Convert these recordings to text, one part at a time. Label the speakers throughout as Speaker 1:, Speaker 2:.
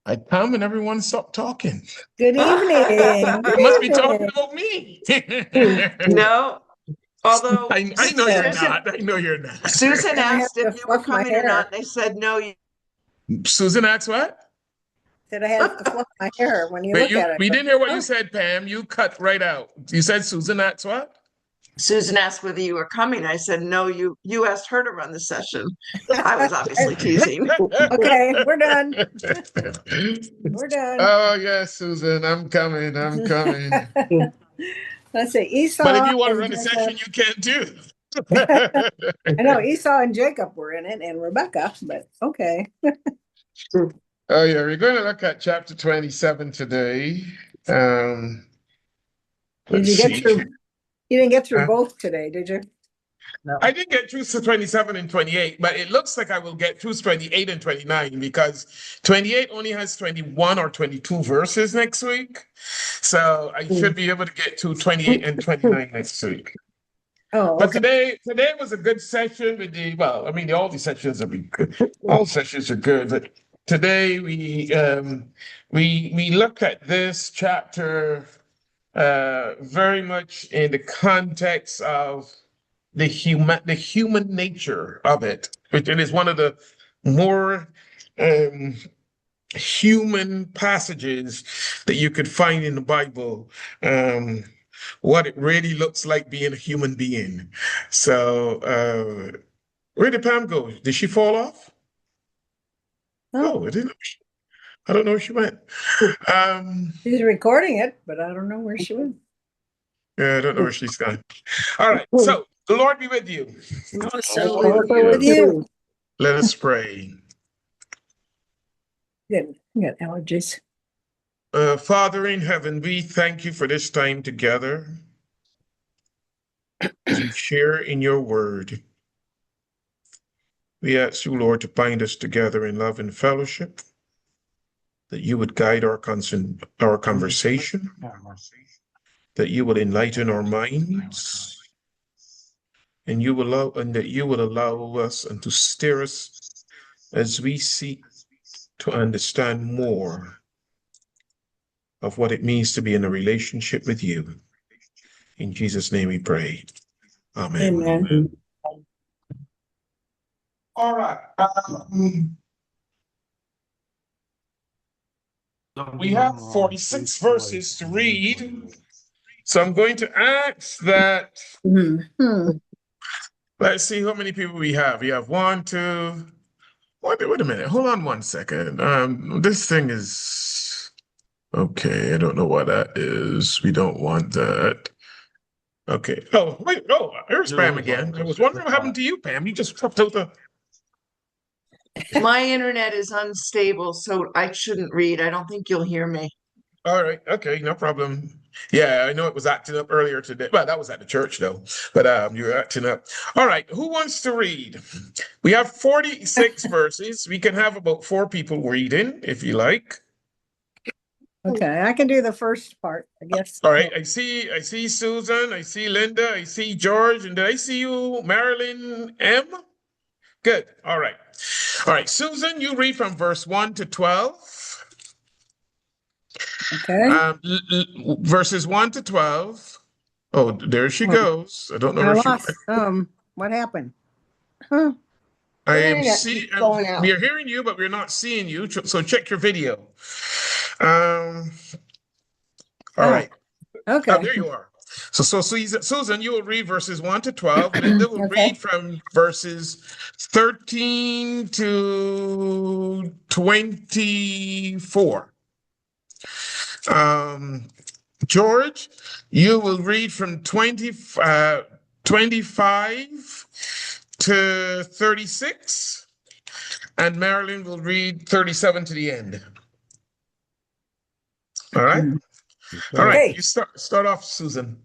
Speaker 1: I come and everyone stopped talking.
Speaker 2: Good evening.
Speaker 1: They
Speaker 2: Good
Speaker 1: must be talking
Speaker 2: evening.
Speaker 1: about me.
Speaker 3: No, although
Speaker 1: I know you're
Speaker 3: Susan
Speaker 1: not. I know you're not.
Speaker 3: Susan
Speaker 2: And I have
Speaker 3: asked if
Speaker 2: to
Speaker 3: you were
Speaker 2: fluff my
Speaker 3: coming or not,
Speaker 2: hair.
Speaker 3: and they said no.
Speaker 1: Susan asked what?
Speaker 2: Said I have to fluff my hair when you
Speaker 1: But
Speaker 2: look
Speaker 1: you
Speaker 2: at it.
Speaker 1: we
Speaker 2: But,
Speaker 1: didn't hear what you
Speaker 2: oh,
Speaker 1: said, Pam. You cut right out. You said Susan asked what?
Speaker 3: Susan asked whether you were coming. I said no. You asked her to run the session. I was obviously teasing.
Speaker 2: okay, we're done. We're done.
Speaker 1: Oh yes, Susan, I'm coming. I'm coming.
Speaker 2: Let's see,
Speaker 1: But if
Speaker 2: Esau
Speaker 1: you want to
Speaker 2: and
Speaker 1: run a session,
Speaker 2: Jacob.
Speaker 1: you can too.
Speaker 2: I know Esau and Jacob were in it, and Rebecca, but okay.
Speaker 1: Oh yeah, we're going to look at chapter 27 today. Um,
Speaker 2: Did
Speaker 1: let's
Speaker 2: you get
Speaker 1: see.
Speaker 2: through? You didn't get through
Speaker 1: Uh,
Speaker 2: both today, did you? No.
Speaker 1: I did get through to 27 and 28, but it looks like I will get through 28 and 29 because 28 only has 21 or 22 verses next week. So I should be able to get to 28 and 29 next week.
Speaker 2: Oh,
Speaker 1: But
Speaker 2: okay.
Speaker 1: today was a good session with well, I mean, all the sessions have been good. All sessions are good, but today we look at this chapter very much in the context of the human nature of it, which it is one of the more um, human passages that you could find in the Bible. What it really looks like being a human being. So, where did Pam go? Did she fall off?
Speaker 2: Oh,
Speaker 1: Oh, I don't know where she went.
Speaker 2: she's recording it, but I don't know where she went.
Speaker 1: Yeah, I don't know where she's gone. All right. So the Lord be with you.
Speaker 2: Also with you.
Speaker 1: Let us pray.
Speaker 2: Good. You got allergies.
Speaker 1: Father in heaven, we thank you for this time together as we share in your word. We ask you, Lord, to bind us together in love and fellowship, that you would guide our conversation, that you would enlighten our minds, and that you would allow us and to steer us as we seek to understand more of what it means to be in a relationship with you. In Jesus' name we pray. Amen.
Speaker 2: Amen.
Speaker 1: All right. We have 46 verses to read. So I'm going to ask that, let's see how many people we have. We have one, two, wait a minute. Hold on one second. This thing is, okay, I don't know what that is. We don't want that. Okay. Oh, wait, no, there's Pam again. I was wondering what happened to you, Pam. You just dropped out the.
Speaker 3: My internet is unstable, so I shouldn't read. I don't think you'll hear me.
Speaker 1: All right. Okay. No problem. Yeah, I know it was acting up earlier today. Well, that was at the church though. But you were acting up. All right. Who wants to read? We have 46 verses. We can have about 4 people reading if you like.
Speaker 2: Okay, I can do the first part, I guess.
Speaker 1: All right. I see Susan. I see Linda. I see George. And did I see you, Marilyn M? Good. All right. All right. Susan, you read from verse 1 to 12.
Speaker 2: Okay.
Speaker 1: Verses 1 to 12. Oh, there she goes. I don't know
Speaker 2: I
Speaker 1: where she
Speaker 2: lost.
Speaker 1: went.
Speaker 2: What happened? Huh?
Speaker 1: I am
Speaker 3: Internet
Speaker 1: see
Speaker 3: keeps going out.
Speaker 1: we are hearing you, but we're not seeing you. So check your video. All right.
Speaker 2: Okay.
Speaker 1: Oh, there you are. So Susan, you will read verses 1 to 12. Linda will
Speaker 2: Okay.
Speaker 1: read from verses 13 to 24. George, you will read from 25 to 36, and Marilyn will read 37 to the end. All right? All right,
Speaker 2: Okay.
Speaker 1: you start off, Susan.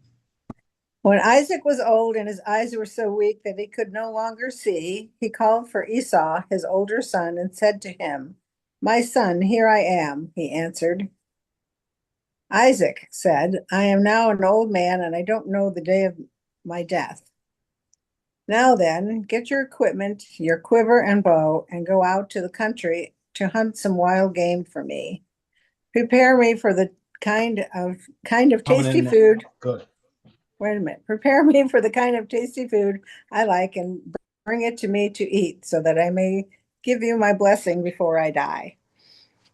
Speaker 2: When Isaac was old and his eyes were so weak that he could no longer see, he called for Esau, his older son, and said to him, "My son, here I am," he answered. Isaac said, "I am now an old man and I don't know the day of my death. Now then, get your equipment, your quiver and bow, and go out to the country to hunt some wild game for me. Prepare me for the kind of
Speaker 4: Coming
Speaker 2: tasty
Speaker 4: in now.
Speaker 2: food.
Speaker 4: Good.
Speaker 2: Wait a minute. Prepare me for the kind of tasty food I like and bring it to me to eat so that I may give you my blessing before I die.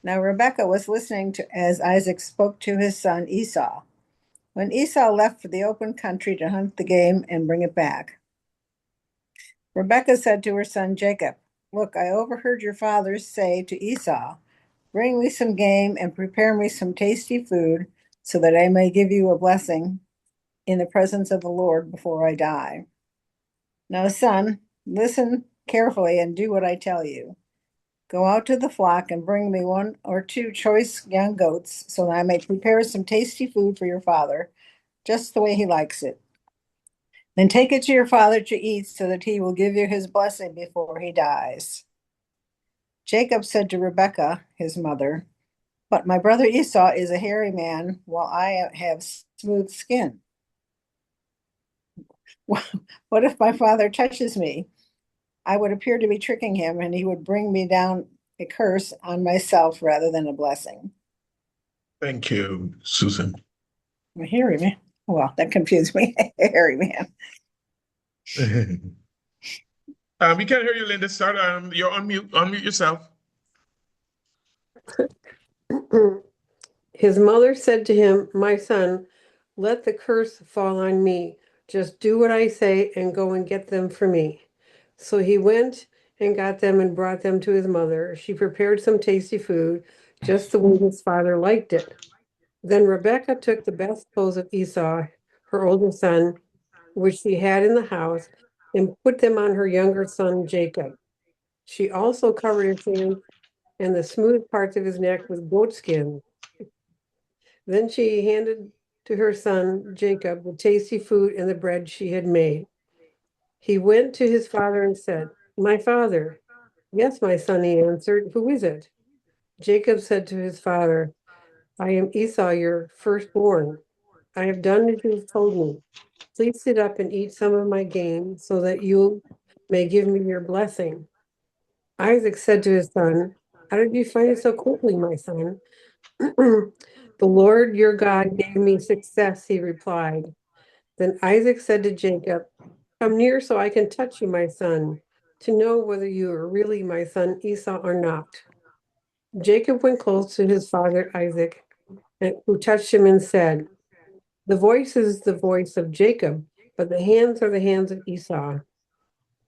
Speaker 2: Now Rebekah was listening to as Isaac spoke to his son Esau. When Esau left for the open country to hunt the game and bring it back, Rebekah said to her son Jacob, "Look, I overheard your father say to Esau, 'Bring me some game and prepare me some tasty food so that I may give you a blessing in the presence of the Lord before I die.' Now, son, listen carefully and do what I tell you. Go out to the flock and bring me 1 or 2 choice young goats so that I may prepare some tasty food for your father, just the way he likes it. Then take it to your father to eat so that he will give you his blessing before he dies." Jacob said to Rebekah, his mother, "But my brother Esau is a hairy man, while I have smooth skin. What if my father touches me? I would appear to be tricking him, and he would bring me down a curse on myself rather than a blessing."
Speaker 1: Thank you, Susan.
Speaker 2: A hairy man. Well, that confused me. Hairy man.
Speaker 1: We can't hear you, Linda. Start. You're on mute. Unmute yourself.
Speaker 5: His mother said to him, "My son, let the curse fall on me. Just do what I say and go and get them for me." So he went and got them and brought them to his mother. She prepared some tasty food, just the way his father liked it. Then Rebekah took the best clothes of Esau, her older son, which she had in the house, and put them on her younger son Jacob. She also covered his hands and the smooth parts of his neck with goat skin. Then she handed to her son Jacob the tasty food and the bread she had made. He went to his father and said, "My father." "Yes, my son," he answered. "Who is it?" Jacob said to his father, "I am Esau, your firstborn. I have done as you have told me. Please sit up and eat some of my game so that you may give me your blessing." Isaac said to his son, "How did you find it so quickly, my son?" "The Lord your God gave me success," he replied. Then Isaac said to Jacob, "Come near so I can touch you, my son, to know whether you are really my son Esau or not." Jacob went close to his father Isaac, who touched him and said, "The voice is the voice of Jacob, but the hands are the hands of Esau."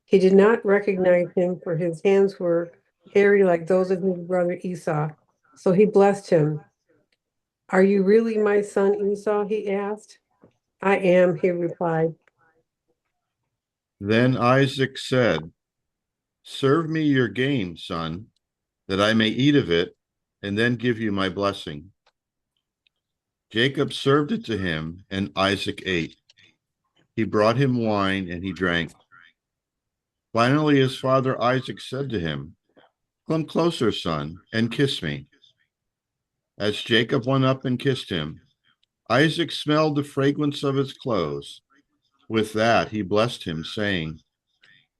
Speaker 5: He did not recognize him, for his hands were hairy like those of his brother Esau. So he blessed him. "Are you really my son Esau?" he asked. "I am," he replied.
Speaker 6: Then Isaac said, "Serve me your game, son, that I may eat of it, and then give you my blessing." Jacob served it to him, and Isaac ate. He brought him wine, and he drank. Finally, his father Isaac said to him, "Come closer, son, and kiss me." As Jacob went up and kissed him, Isaac smelled the fragrance of his clothes. With that, he blessed him, saying,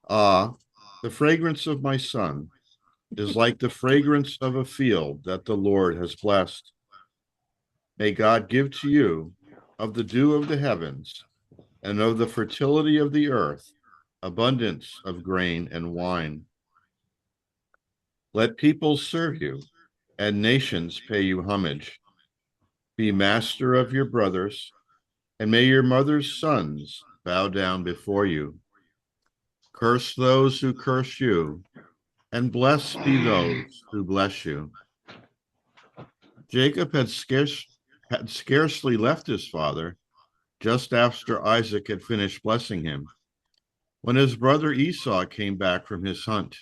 Speaker 6: "Ah, the fragrance of my son is like the fragrance of a field that the Lord has blessed. May God give to you of the dew of the heavens and of the fertility of the earth abundance of grain and wine. Let peoples serve you and nations pay you homage. Be master of your brothers, and may your mother's sons bow down before you. Curse those who curse you, and blessed be those who bless you." Jacob had scarcely left his father, just after Isaac had finished blessing him, when his brother Esau came back from his hunt.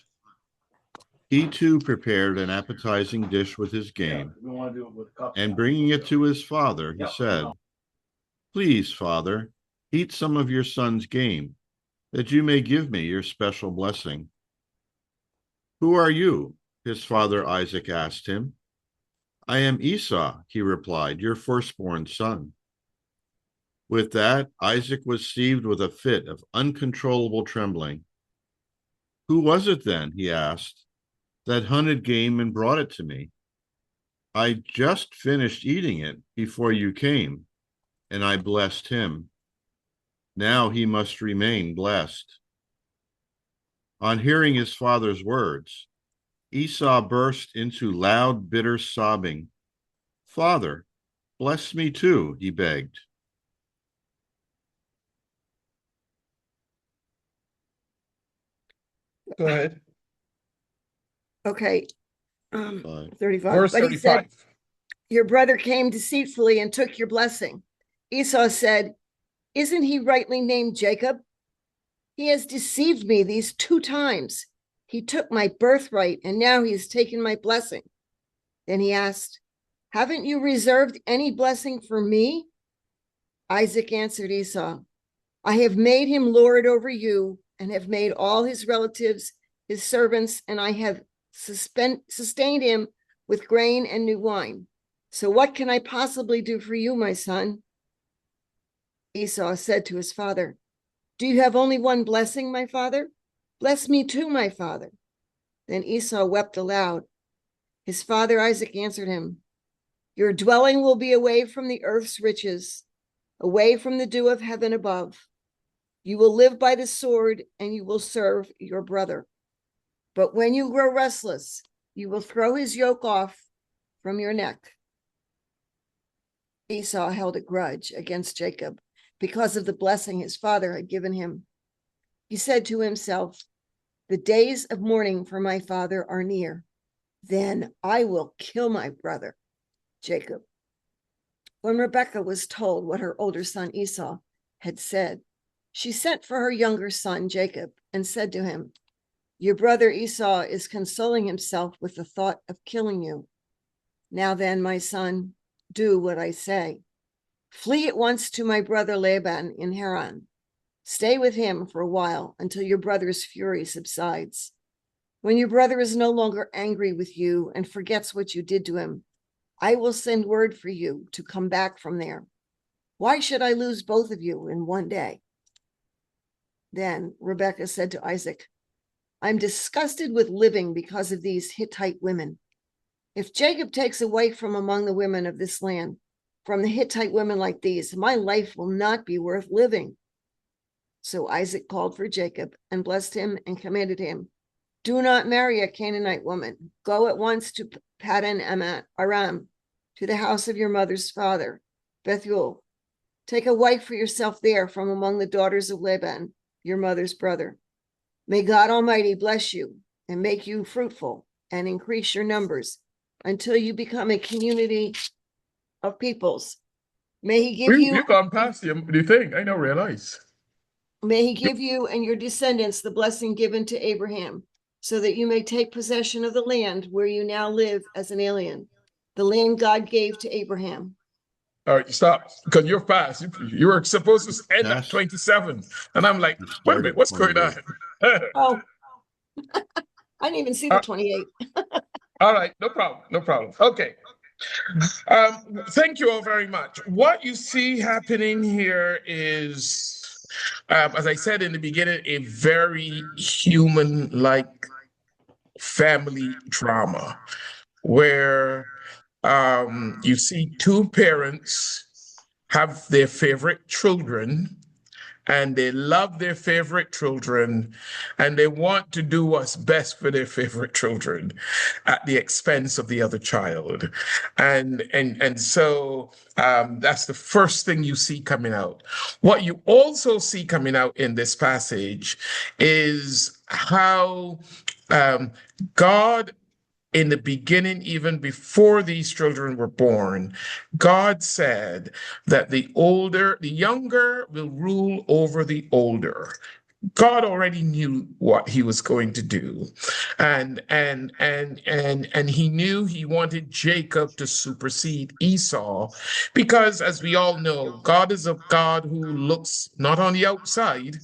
Speaker 6: He too prepared an appetizing dish with his game, and bringing it to his father, he said, "Please, father, eat some of your son's game, that you may give me your special blessing." "Who are you?" his father Isaac asked him. "I am Esau," he replied, "your firstborn son." With that, Isaac was seized with a fit of uncontrollable trembling. "Who was it then?" he asked. that hunted game and brought it to me. I just finished eating it before you came, and I blessed him. Now he must remain blessed." On hearing his father's words, Esau burst into loud, bitter sobbing. "Father, bless me too," he begged.
Speaker 1: Go ahead.
Speaker 4: Okay. 35.
Speaker 1: Verse
Speaker 4: But he said,
Speaker 1: 35.
Speaker 4: "Your brother came deceitfully and took your blessing." Esau said, "Isn't he rightly named Jacob? He has deceived me these 2 times. He took my birthright and now he has taken my blessing." Then he asked, "Haven't you reserved any blessing for me?" Isaac answered Esau, "I have made him lord over you and have made all his relatives his servants, and I have sustained him with grain and new wine. So what can I possibly do for you, my son?" Esau said to his father, "Do you have only one blessing, my father? Bless me too, my father." Then Esau wept aloud. His father Isaac answered him, "Your dwelling will be away from the earth's riches, away from the dew of heaven above. You will live by the sword and you will serve your brother. But when you grow restless, you will throw his yoke off from your neck." Esau held a grudge against Jacob because of the blessing his father had given him. He said to himself, "The days of mourning for my father are near. Then I will kill my brother, Jacob." When Rebekah was told what her older son Esau had said, she sent for her younger son Jacob and said to him, "Your brother Esau is consoling himself with the thought of killing you. Now then, my son, do what I say. Flee at once to my brother Laban in Haran. Stay with him for a while until your brother's fury subsides. When your brother is no longer angry with you and forgets what you did to him, I will send word for you to come back from there. Why should I lose both of you in one day?" Then Rebekah said to Isaac, "I'm disgusted with living because of these Hittite women. If Jacob takes a wife from among the women of this land, from the Hittite women like these, my life will not be worth living." So Isaac called for Jacob and blessed him and commanded him, "Do not marry a Canaanite woman. Go at once to Paddan Aram, to the house of your mother's father, Bethuel. Take a wife for yourself there from among the daughters of Laban, your mother's brother. May God Almighty bless you and make you fruitful and increase your numbers until you become a community of peoples. May he give
Speaker 1: You gone past the thing. I don't realize.
Speaker 4: May he give you and your descendants the blessing given to Abraham, so that you may take possession of the land where you now live as an alien, the land God gave to Abraham."
Speaker 1: All right, stop. Because you're fast. You were supposed to end at
Speaker 6: Yes.
Speaker 1: 27. And I'm like,
Speaker 6: You
Speaker 1: wait a
Speaker 6: started
Speaker 1: minute, what's going on?
Speaker 6: 28.
Speaker 4: Oh, I didn't even see the 28.
Speaker 1: All right, no problem. No problem. Okay. Thank you all very much. What you see happening here is, as I said in the beginning, a very human-like family drama where you see 2 parents have their favorite children and they love their favorite children and they want to do what's best for their favorite children at the expense of the other child. And so that's the first thing you see coming out. What you also see coming out in this passage is how God, in the beginning, even before these children were born, God said that the younger will rule over the older. God already knew what he was going to do. And he knew he wanted Jacob to supersede Esau because, as we all know, God is a God who looks not on the outside.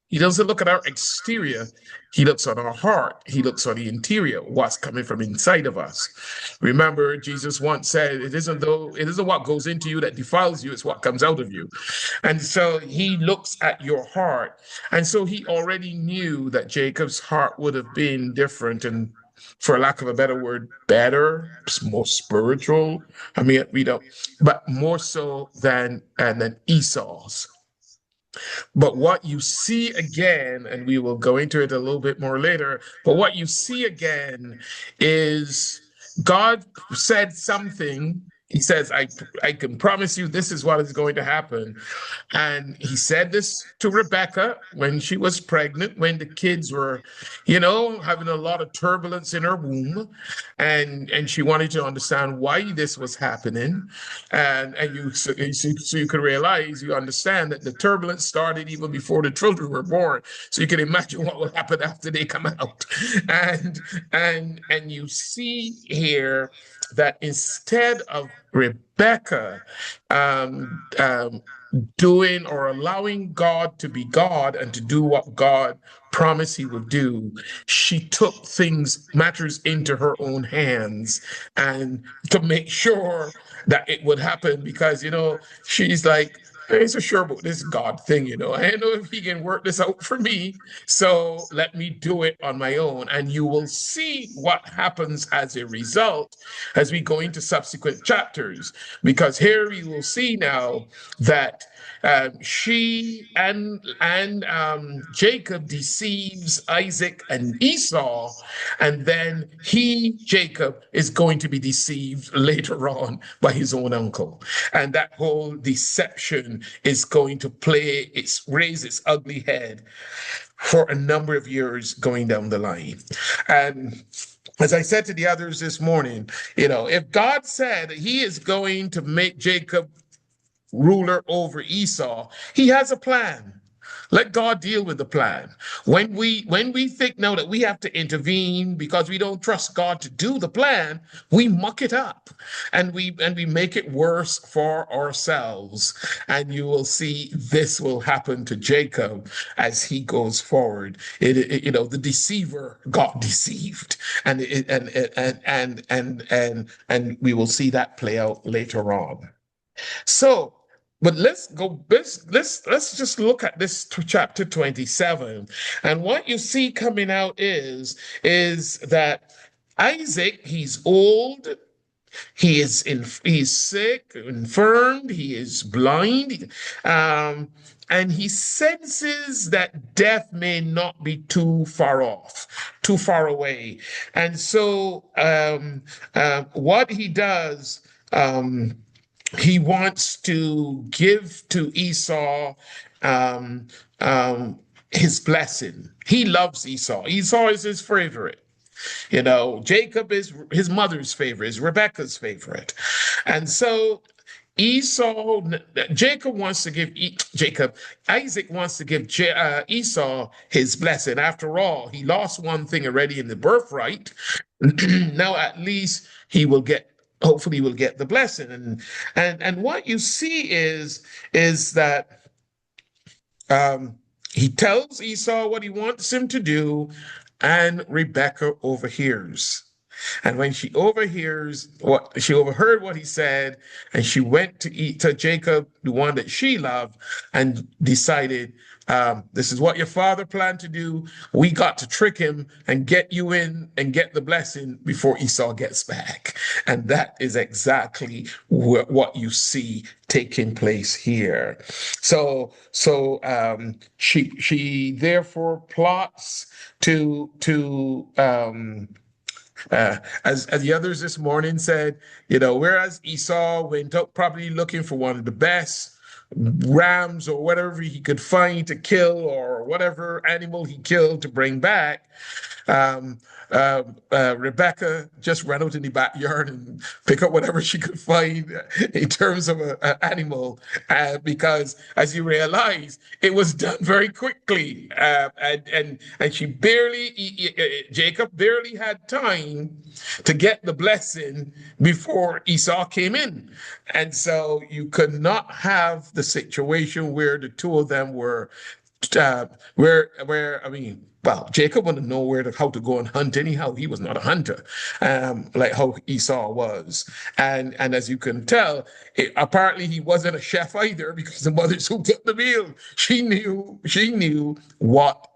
Speaker 1: He doesn't look at our exterior. He looks on our heart. He looks on the interior, what's coming from inside of us. Remember, Jesus once said, it isn't what goes into you that defiles you, it's what comes out of you. And so he looks at your heart. And so he already knew that Jacob's heart would have been different and for lack of a better word, better, more spiritual. I mean, we don't, but more so than Esau's. But what you see again, and we will go into it a little bit more later, but what you see again is God said something. He says, I can promise you this is what is going to happen. And he said this to Rebecca when she was pregnant, when the kids were, having a lot of turbulence in her womb. And she wanted to understand why this was happening. And so you can realize, you understand that the turbulence started even before the children were born. So you can imagine what will happen after they come out. And you see here that instead of Rebecca doing or allowing God to be God and to do what God promised he would do, she took matters into her own hands and to make sure that it would happen, because she's like, I ain't so sure about this God thing, I don't know if he can work this out for me, so let me do it on my own. And you will see what happens as a result as we go into subsequent chapters, because here you will see now that she and Jacob deceives Isaac and Esau, and then Jacob, is going to be deceived later on by his own uncle. And that whole deception is going to raise its ugly head for a number of years going down the line. And as I said to the others this morning, if God said he is going to make Jacob ruler over Esau, he has a plan. Let God deal with the plan. When we think now that we have to intervene because we don't trust God to do the plan, we muck it up and we make it worse for ourselves. And you will see this will happen to Jacob as he goes forward. The deceiver got deceived, and we will see that play out later on. So, but let's just look at this chapter 27. And what you see coming out is that Isaac, he's old, he's sick, infirmed, he is blind, and he senses that death may not be too far away. And so what he does, he wants to give to Esau his blessing. He loves Esau. Esau is his favorite. Jacob is his mother's favorite, is Rebecca's favorite. And so Isaac wants to give Esau his blessing. After all, he lost one thing already in the birthright. Now at least hopefully will get the blessing. And what you see is that he tells Esau what he wants him to do, and Rebecca overhears. And when she overheard what he said, and she went to Jacob, the one that she loved, and decided, this is what your father planned to do. We got to trick him and get you in and get the blessing before Esau gets back. And that is exactly what you see taking place here. So she therefore plots to as the others this morning said, whereas Esau went out probably looking for one of the best rams or whatever he could find to kill, or whatever animal he killed to bring back, Rebecca just ran out in the backyard and pick up whatever she could find in terms of an animal, because as you realize, it was done very quickly, and Jacob barely had time to get the blessing before Esau came in. And so you could not have the situation where the two of them were Jacob wouldn't know how to go and hunt anyhow. He was not a hunter, like how Esau was. And as you can tell, apparently he wasn't a chef either, because the mother who took the meal, she knew what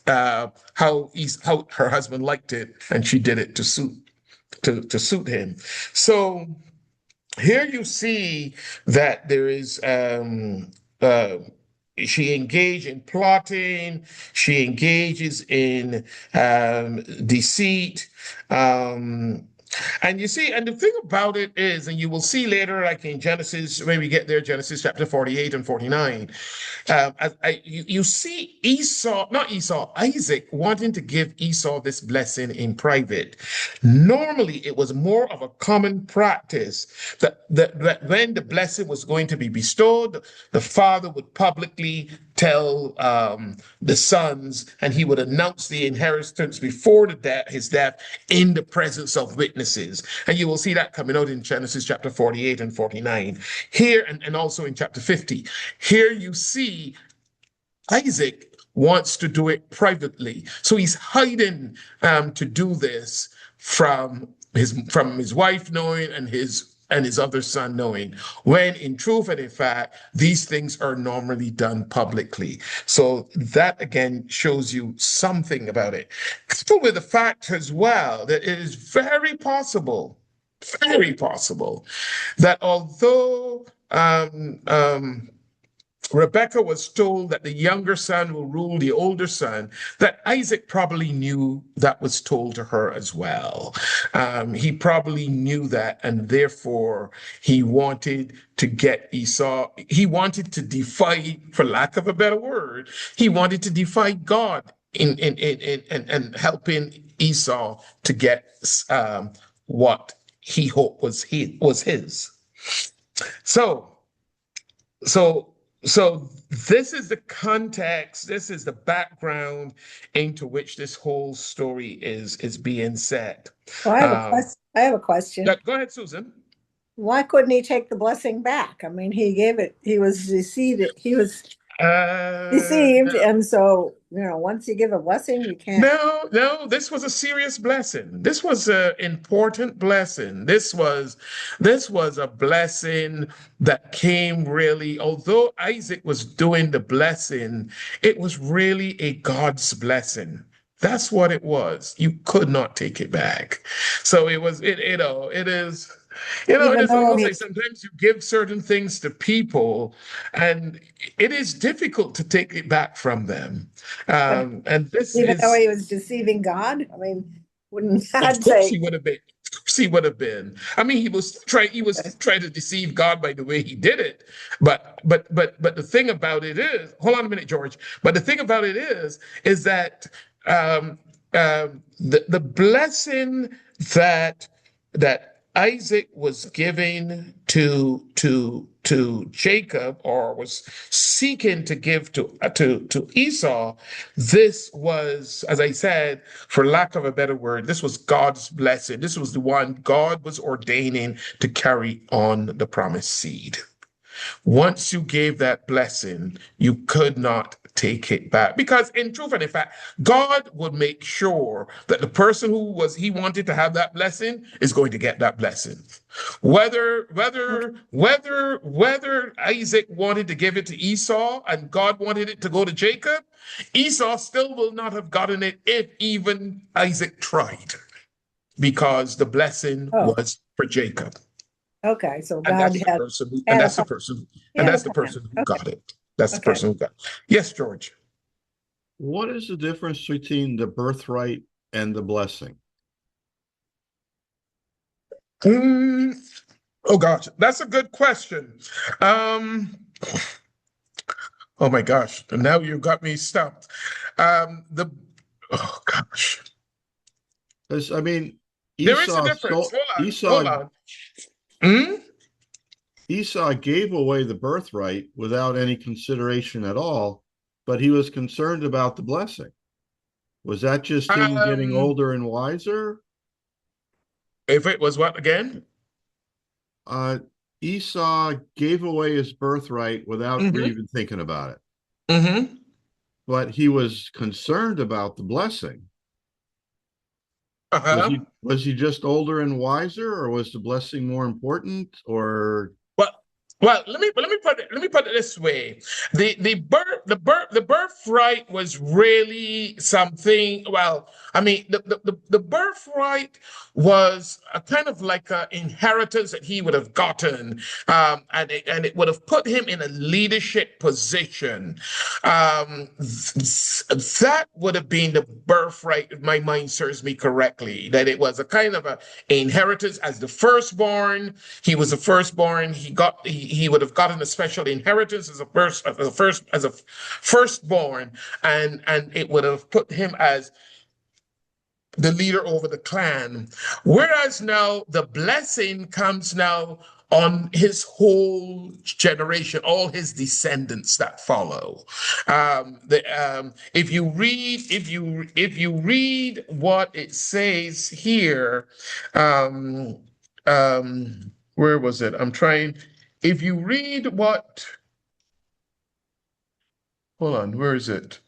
Speaker 1: how her husband liked it, and she did it to suit him. So here you see that there is she engaged in plotting, she engages in deceit. And you see, and the thing about it is, and you will see later, like in Genesis, when we get there, Genesis chapter 48 and 49, you see Isaac wanting to give Esau this blessing in private. Normally, it was more of a common practice that when the blessing was going to be bestowed, the father would publicly tell the sons, and he would announce the inheritance before his death in the presence of witnesses. And you will see that coming out in Genesis chapter 48 and 49. Here, and also in chapter 50. Here you see Isaac wants to do it privately. So he's hiding to do this from his wife knowing and his other son knowing, when in truth and in fact, these things are normally done publicly. So that again shows you something about it. Coupled with the fact as well that it is very possible that although Rebecca was told that the younger son will rule the older son, that Isaac probably knew that was told to her as well. He probably knew that, and therefore he wanted to get Esau. He wanted to defy, for lack of a better word, he wanted to defy God in helping Esau to get what he hoped was his. So this is the context, this is the background into which this whole story is being set.
Speaker 2: Well, I have a question.
Speaker 1: Go ahead, Susan.
Speaker 2: Why couldn't he take the blessing back? I mean, he was deceived. He was deceived, and so once you give a blessing, you can't.
Speaker 1: No, this was a serious blessing. This was an important blessing. This was a blessing that came really, although Isaac was doing the blessing, it was really a God's blessing. That's what it was. You could not take it back. So it is. It is almost like sometimes you give certain things to people, and it is difficult to take it back from them. And this
Speaker 2: even though he was deceiving God, I mean, wouldn't God say
Speaker 1: he would have been? He would have been. I mean, he was trying to deceive God by the way he did it. But the thing about it is, hold on a minute, George. But the thing about it is that the blessing that Isaac was giving to Jacob, or was seeking to give to Esau, this was, as I said, for lack of a better word, this was God's blessing. This was the one God was ordaining to carry on the promised seed. Once you gave that blessing, you could not take it back, because in truth and in fact, God would make sure that the person he wanted to have that blessing is going to get that blessing. Whether Isaac wanted to give it to Esau and God wanted it to go to Jacob, Esau still will not have gotten it if even Isaac tried, because the blessing was for Jacob.
Speaker 2: Okay, so
Speaker 1: And
Speaker 2: God
Speaker 1: that's the person who got it. That's the person who got it. Yes, George.
Speaker 6: What is the difference between the birthright and the blessing?
Speaker 1: Oh gosh, that's a good question. Oh my gosh, now you got me stumped. Oh gosh.
Speaker 6: I mean,
Speaker 1: There is a difference. Hold on.
Speaker 6: Esau gave away the birthright without any consideration at all, but he was concerned about the blessing. Was that just him getting older and wiser?
Speaker 1: If it was what again?
Speaker 6: Esau gave away his birthright without even thinking about it. But he was concerned about the blessing. Was he just older and wiser, or was the blessing more important? Or
Speaker 1: Well, let me put it this way. The birthright was really something. Well, I mean, the birthright was a kind of like an inheritance that he would have gotten, and it would have put him in a leadership position. That would have been the birthright, if my mind serves me correctly, that it was a kind of a inheritance as the firstborn. He was the firstborn. He would have gotten a special inheritance as a firstborn, and it would have put him as the leader over the clan. Whereas now the blessing comes now on his whole generation, all his descendants that follow. If you read what it says here, where was it? I'm trying. If you read what, hold on, where is it?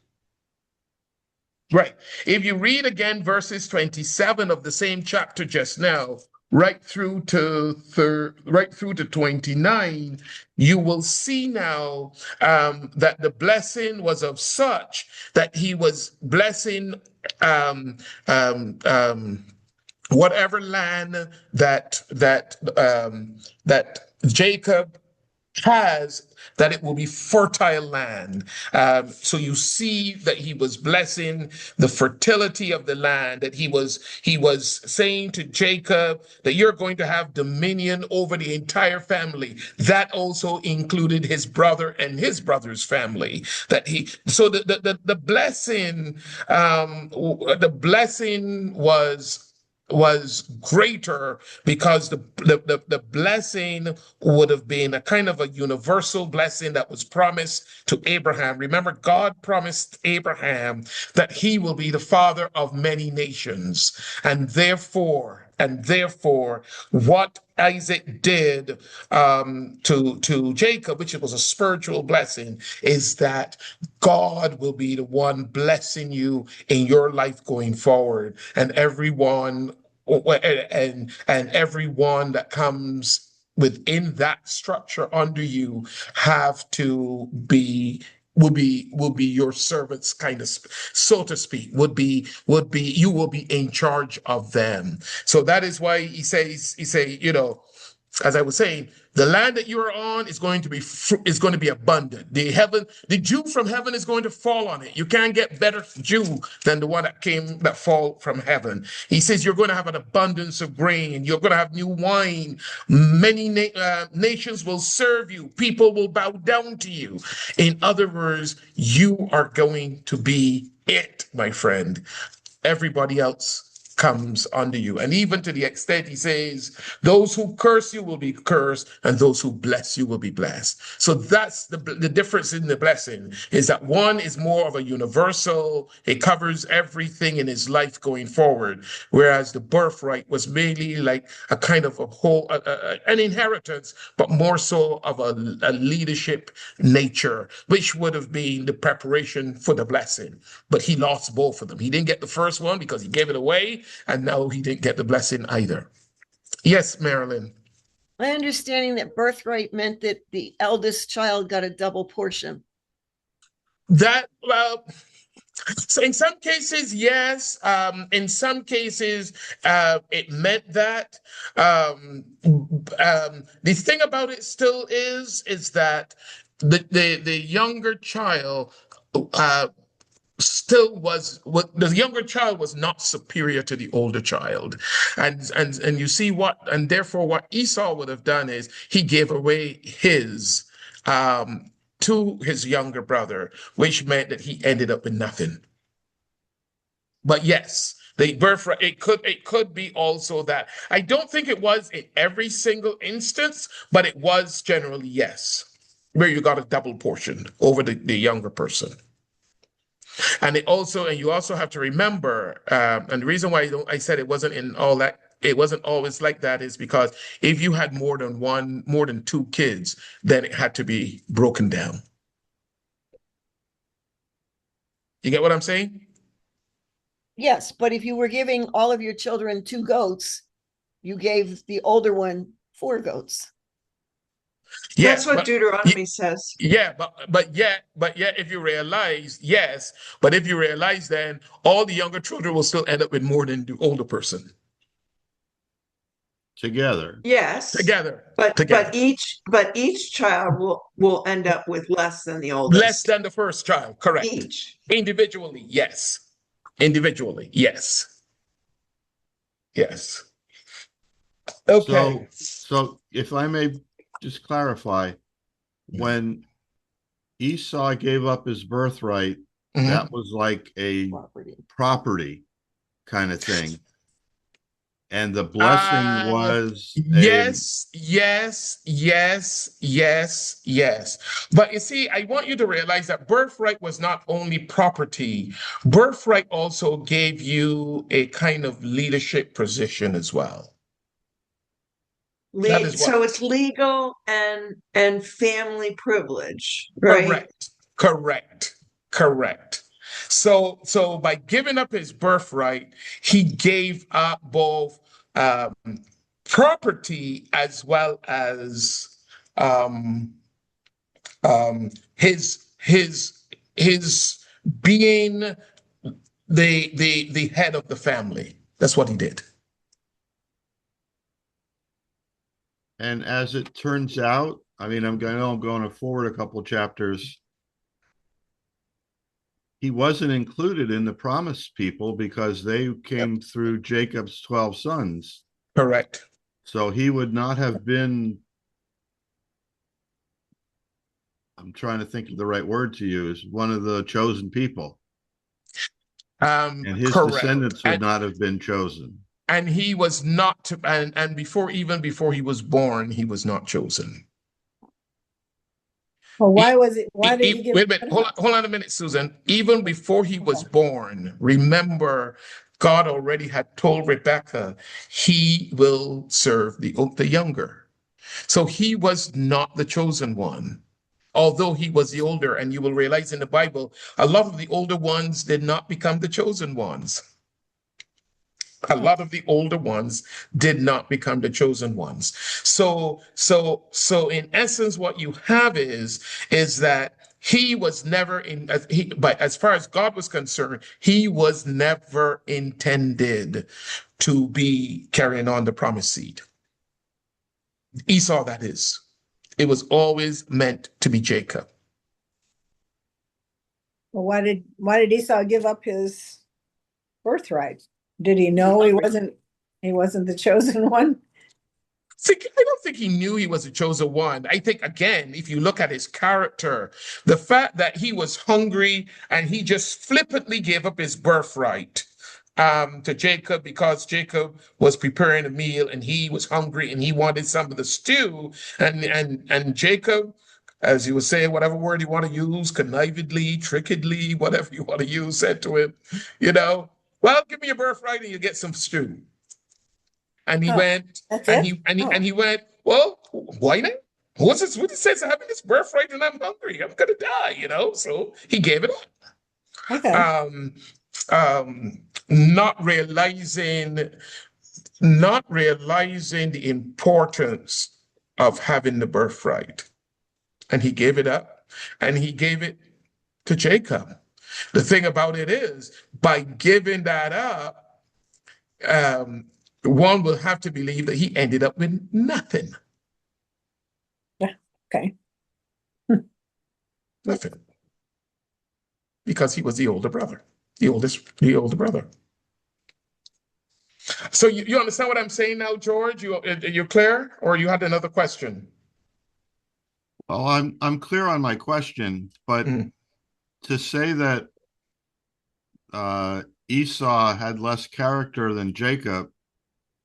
Speaker 1: Right. If you read again verses 27 of the same chapter just now, right through to 29, you will see now that the blessing was of such that he was blessing whatever land that Jacob has, that it will be fertile land. So you see that he was blessing the fertility of the land, that he was saying to Jacob that you're going to have dominion over the entire family. That also included his brother and his brother's family. So the blessing was greater because the blessing would have been a kind of a universal blessing that was promised to Abraham. Remember, God promised Abraham that he will be the father of many nations, and therefore, what Isaac did to Jacob, which was a spiritual blessing, is that God will be the one blessing you in your life going forward, and everyone that comes within that structure under you have to be will be your servants, kind of, so to speak, would be you will be in charge of them. So that is why he say, as I was saying, the land that you are on is going to be abundant. The dew from heaven is going to fall on it. You can't get better dew than the one that fall from heaven. He says you're going to have an abundance of grain. You're going to have new wine. Many nations will serve you. People will bow down to you. In other words, you are going to be it, my friend. Everybody else comes under you. And even to the extent he says, those who curse you will be cursed, and those who bless you will be blessed. So that's the difference in the blessing, is that one is more of a universal, it covers everything in his life going forward, whereas the birthright was mainly like a kind of a whole, an inheritance, but more so of a leadership nature, which would have been the preparation for the blessing. But he lost both of them. He didn't get the first one because he gave it away, and now he didn't get the blessing either. Yes, Marilyn.
Speaker 4: My understanding that birthright meant that the eldest child got a double portion.
Speaker 1: So in some cases, yes. In some cases, it meant that. The thing about it still is that the younger child the younger child was not superior to the older child, and you see therefore what Esau would have done is he gave away his to his younger brother, which meant that he ended up with nothing. But yes, the birthright, it could be also that. I don't think it was in every single instance, but it was generally yes, where you got a double portion over the younger person. And you also have to remember, and the reason why I said it wasn't in all that, it wasn't always like that, is because if you had more than two kids, then it had to be broken down. You get what I'm saying?
Speaker 4: Yes, but if you were giving all of your children 2 goats, you gave the older one 4 goats.
Speaker 1: Yes,
Speaker 3: That's what
Speaker 1: but
Speaker 3: Deuteronomy says.
Speaker 1: yeah, but yet, if you realize, yes, but if you realize, then all the younger children will still end up with more than the older person
Speaker 6: Together.
Speaker 3: Yes,
Speaker 1: together.
Speaker 3: but
Speaker 1: Together,
Speaker 3: each child will end up with less than the
Speaker 1: less
Speaker 3: oldest.
Speaker 1: than the first child. Correct.
Speaker 3: Each.
Speaker 1: Individually, yes. Individually, yes. Yes. Okay.
Speaker 6: So if I may just clarify, when Esau gave up his birthright,
Speaker 1: Mhm.
Speaker 6: that was like a property kind of thing. And the blessing was
Speaker 1: yes, yes, yes, yes, yes. But you see, I want you to realize that birthright was not only property, birthright also gave you a kind of leadership position as well. That is
Speaker 3: So
Speaker 1: what.
Speaker 3: it's legal and family privilege, right?
Speaker 1: Correct. So by giving up his birthright, he gave up both um, property as well as um, his being the head of the family. That's what he did.
Speaker 6: and as it turns out, I mean, I'm going forward a couple chapters. He wasn't included in the promised people because they came through Jacob's 12 sons.
Speaker 1: Correct.
Speaker 6: So he would not have been, I'm trying to think of the right word to use, one of the chosen people. And his
Speaker 1: Correct.
Speaker 6: descendants would not have been chosen.
Speaker 1: And he was not, and before he was born, he was not chosen.
Speaker 2: Well, why was it? Why did he give?
Speaker 1: Wait a minute. Hold on a minute, Susan. Even before he was born, remember, God already had told Rebekah he will serve the younger. So he was not the chosen one, although he was the older. And you will realize in the Bible, a lot of the older ones did not become the chosen ones. A lot of the older ones did not become the chosen ones. So in essence, what you have is that he was never but as far as God was concerned, he was never intended to be carrying on the promised seed. Esau, that is. It was always meant to be Jacob.
Speaker 2: Well, why did Esau give up his birthright? Did he know he wasn't the chosen one?
Speaker 1: See, I don't think he knew he was the chosen one. I think, again, if you look at his character, the fact that he was hungry and he just flippantly gave up his birthright to Jacob because Jacob was preparing a meal and he was hungry and he wanted some of the stew. And Jacob, as you would say, whatever word you want to use, connivingly, trickedly, whatever you want to use, said to him, well, give me your birthright and you get some stew. And he went, and he went, well, why not? What it says having this birthright and I'm hungry, I'm gonna die, So he gave it up.
Speaker 2: Okay.
Speaker 1: Not realizing the importance of having the birthright. And he gave it up, and he gave it to Jacob. The thing about it is, by giving that up, one will have to believe that he ended up with nothing.
Speaker 2: Yeah. Okay.
Speaker 1: Nothing. Because he was the older brother, the older brother. So you understand what I'm saying now, George? You're clear, or you had another question?
Speaker 6: Oh, I'm clear on my question, but to say that Esau had less character than Jacob,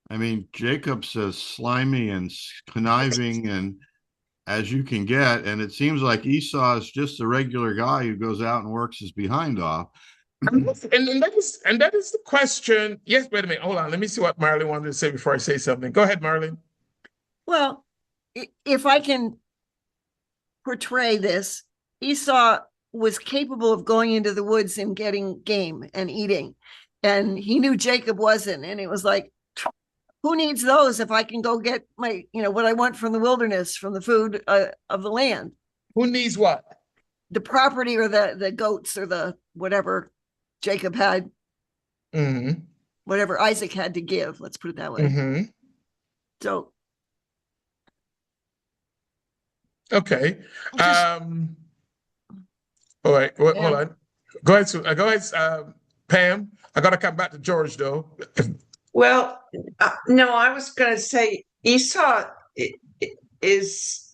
Speaker 6: I mean, Jacob's as slimy and conniving and as you can get, and it seems like Esau is just a regular guy who goes out and works his behind off.
Speaker 1: And that is the question. Yes, wait a minute. Hold on. Let me see what Marlene wanted to say before I say something. Go ahead, Marlene.
Speaker 4: Well, if I can portray this, Esau was capable of going into the woods and getting game and eating. And he knew Jacob wasn't. And it was like, Who needs those if I can go get my, what I want from the wilderness, from the food of the land,
Speaker 1: Who needs what?
Speaker 4: the property or the goats or the whatever Jacob had,
Speaker 1: Mm-hmm.
Speaker 4: whatever Isaac had to give. Let's put it that way.
Speaker 1: Mm-hmm.
Speaker 4: So
Speaker 1: Okay.
Speaker 4: just
Speaker 1: All right. Hold
Speaker 2: Yeah.
Speaker 1: on. Go ahead. Go ahead, Pam. I gotta come back to George though.
Speaker 3: Well, no, I was going to say Esau is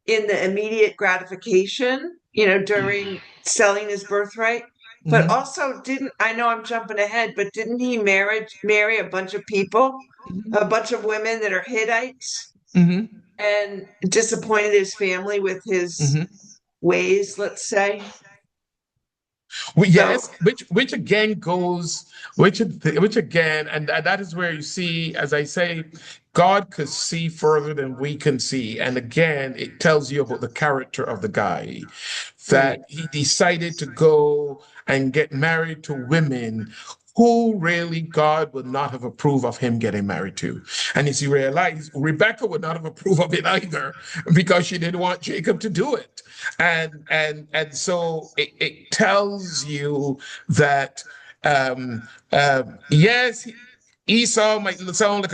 Speaker 3: in the immediate gratification, during selling his birthright. But
Speaker 1: Mhm.
Speaker 3: also, I know I'm jumping ahead, but didn't he marry a bunch of people,
Speaker 1: Mhm.
Speaker 3: a bunch of women that are Hittites,
Speaker 1: Mhm.
Speaker 3: and disappointed his family with his
Speaker 1: Mhm.
Speaker 3: ways, let's say?
Speaker 1: Well,
Speaker 3: So,
Speaker 1: yes, which again goes, which again, and that is where you see, as I say, God could see further than we can see, and again, it tells you about the character of the guy, that he decided to go and get married to women who really God would not have approved of him getting married to. And as you realize, Rebecca would not have approved of it either because she didn't want Jacob to do it. And so it tells you that yes, Esau might sound like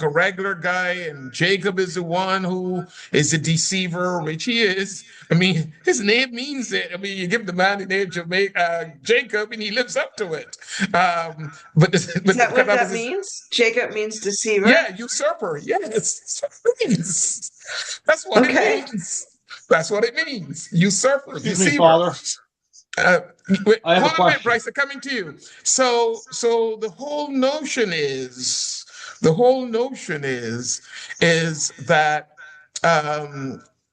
Speaker 1: a regular guy, and Jacob is the one who is a deceiver, which he is. I mean, his name means it. I mean, you give the man the name Jacob, and he lives up to it. But
Speaker 3: is that what that means? Jacob means deceiver?
Speaker 1: yeah, usurper. Yes, that's what it
Speaker 3: Okay.
Speaker 1: means. That's what it means. Usurper,
Speaker 7: Excuse me,
Speaker 1: deceiver.
Speaker 7: Father.
Speaker 1: Wait,
Speaker 7: I have a
Speaker 1: hold on a minute,
Speaker 7: question.
Speaker 1: Bryce. I'm coming to you. So the whole notion is that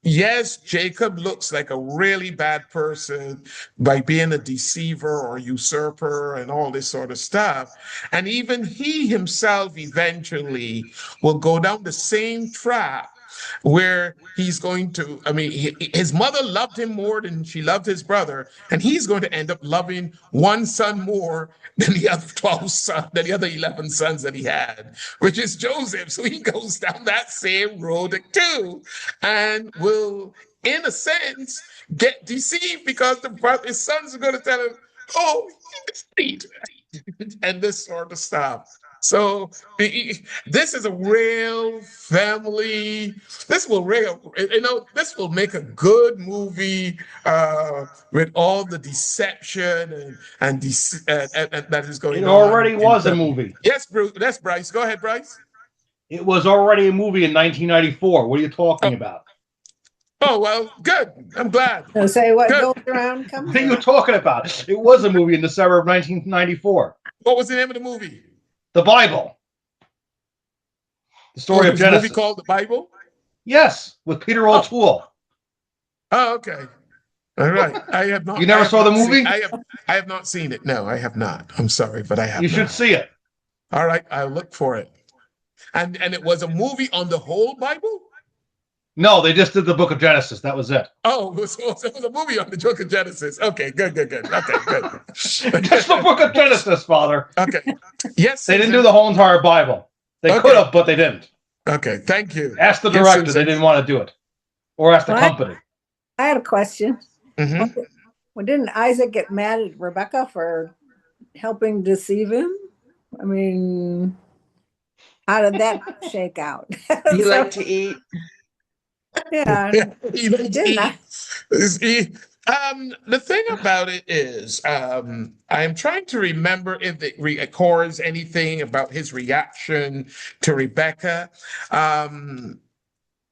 Speaker 1: yes, Jacob looks like a really bad person by being a deceiver or usurper and all this sort of stuff, and even he himself eventually will go down the same trap where he's going to, I mean, his mother loved him more than she loved his brother, and he's going to end up loving one son more than the other 12 sons, than the other 11 sons that he had, which is Joseph. So he goes down that same road too, and will, in a sense, get deceived because his sons are going to tell him, oh, he did, and this sort of stuff. So this is a real family. This will make a good movie with all the deception and that is going
Speaker 7: It
Speaker 1: on.
Speaker 7: already was a movie.
Speaker 1: Yes, Bruce. That's Bryce. Go ahead, Bryce.
Speaker 7: It was already a movie in 1994. What are you talking about?
Speaker 1: Oh well, good. I'm glad.
Speaker 2: So say what
Speaker 1: Good.
Speaker 2: goes around comes
Speaker 7: What are you
Speaker 2: around.
Speaker 7: talking about? It was a movie in December of 1994.
Speaker 1: What was the name of the movie?
Speaker 7: The Bible. The story
Speaker 1: Oh,
Speaker 7: of
Speaker 1: there's a movie
Speaker 7: Genesis.
Speaker 1: called The Bible.
Speaker 7: Yes, with Peter O'Toole.
Speaker 1: Oh, okay. All right. I have not.
Speaker 7: You never
Speaker 1: I have
Speaker 7: saw the
Speaker 1: not seen-
Speaker 7: movie?
Speaker 1: I have not seen it. No, I have not. I'm sorry, but I have
Speaker 7: You
Speaker 1: not.
Speaker 7: should see it.
Speaker 1: All right, I'll look for it. And it was a movie on the whole Bible?
Speaker 7: No, they just did the book of Genesis. That was it.
Speaker 1: Oh, it was a movie on the book of Genesis. Okay, good. Okay, good.
Speaker 7: Just the book of Genesis, Father.
Speaker 1: Okay. Yes.
Speaker 7: They didn't
Speaker 1: Susan.
Speaker 7: do the whole entire Bible. They
Speaker 1: Okay.
Speaker 7: could have, but they didn't.
Speaker 1: Okay, thank you.
Speaker 7: Ask the
Speaker 1: Yes,
Speaker 7: director.
Speaker 1: Susan.
Speaker 7: They didn't want to do it. Or ask the
Speaker 2: What?
Speaker 7: company.
Speaker 2: I had a question.
Speaker 1: Mhm.
Speaker 2: Well, didn't Isaac get mad at Rebecca for helping deceive him? I mean, how did that shake out?
Speaker 3: You
Speaker 2: So,
Speaker 3: like to eat?
Speaker 2: yeah,
Speaker 1: He likes to
Speaker 2: didn't I?
Speaker 1: eat. The thing about it is, I'm trying to remember if it records anything about his reaction to Rebecca.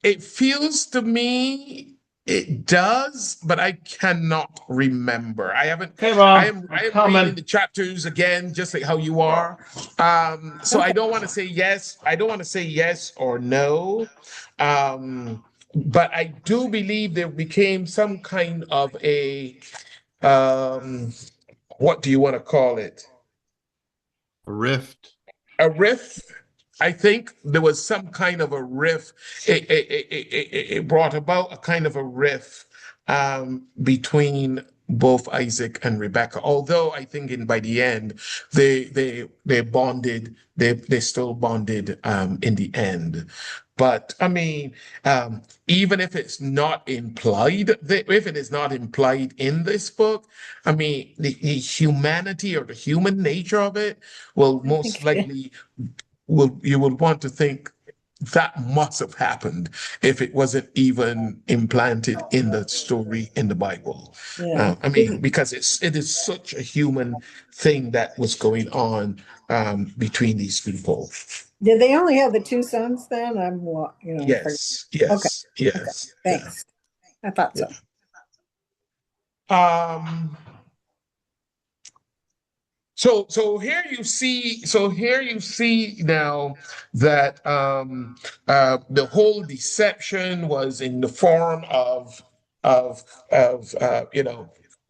Speaker 1: It feels to me it does, but I cannot remember. I haven't.
Speaker 7: Okay,
Speaker 1: I
Speaker 7: Ron.
Speaker 1: am reading
Speaker 7: Comment.
Speaker 1: the chapters again, just like how you are. So I don't want to say yes. I don't want to say yes or no. But I do believe there became some kind of a what do you want to call it?
Speaker 6: A rift.
Speaker 1: A rift. I think there was some kind of a rift. It brought about a kind of a rift between both Isaac and Rebecca. Although I think by the end they bonded, they still bonded in the end. But I mean, even if it's not implied, if it is not implied in this book, I mean, the humanity or the human nature of it will most likely you would want to think that must have happened if it wasn't even implanted in the story in the Bible.
Speaker 2: Yeah.
Speaker 1: I mean, because it is such a human thing that was going on between these people.
Speaker 2: Did they only have the two sons then?
Speaker 1: Yes,
Speaker 2: Okay.
Speaker 1: yes, yes.
Speaker 2: Thanks. I thought so.
Speaker 1: So here you see now that the whole deception was in the form of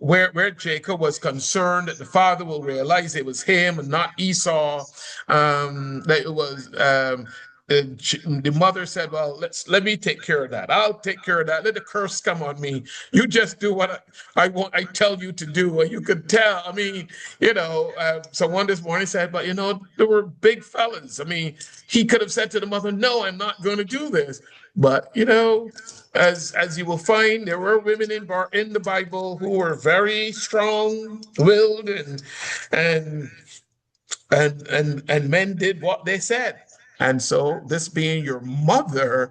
Speaker 1: where Jacob was concerned that the father will realize it was him and not Esau. That it was the mother said, "Well, let me take care of that. I'll take care of that. Let the curse come on me. You just do what I tell you to do." Or you could tell. I mean, someone this morning said, "But there were big fellas. I mean, he could have said to the mother, 'No, I'm not going to do this.'" But as you will find, there were women in the Bible who were very strong-willed, and men did what they said. And so, this being your mother,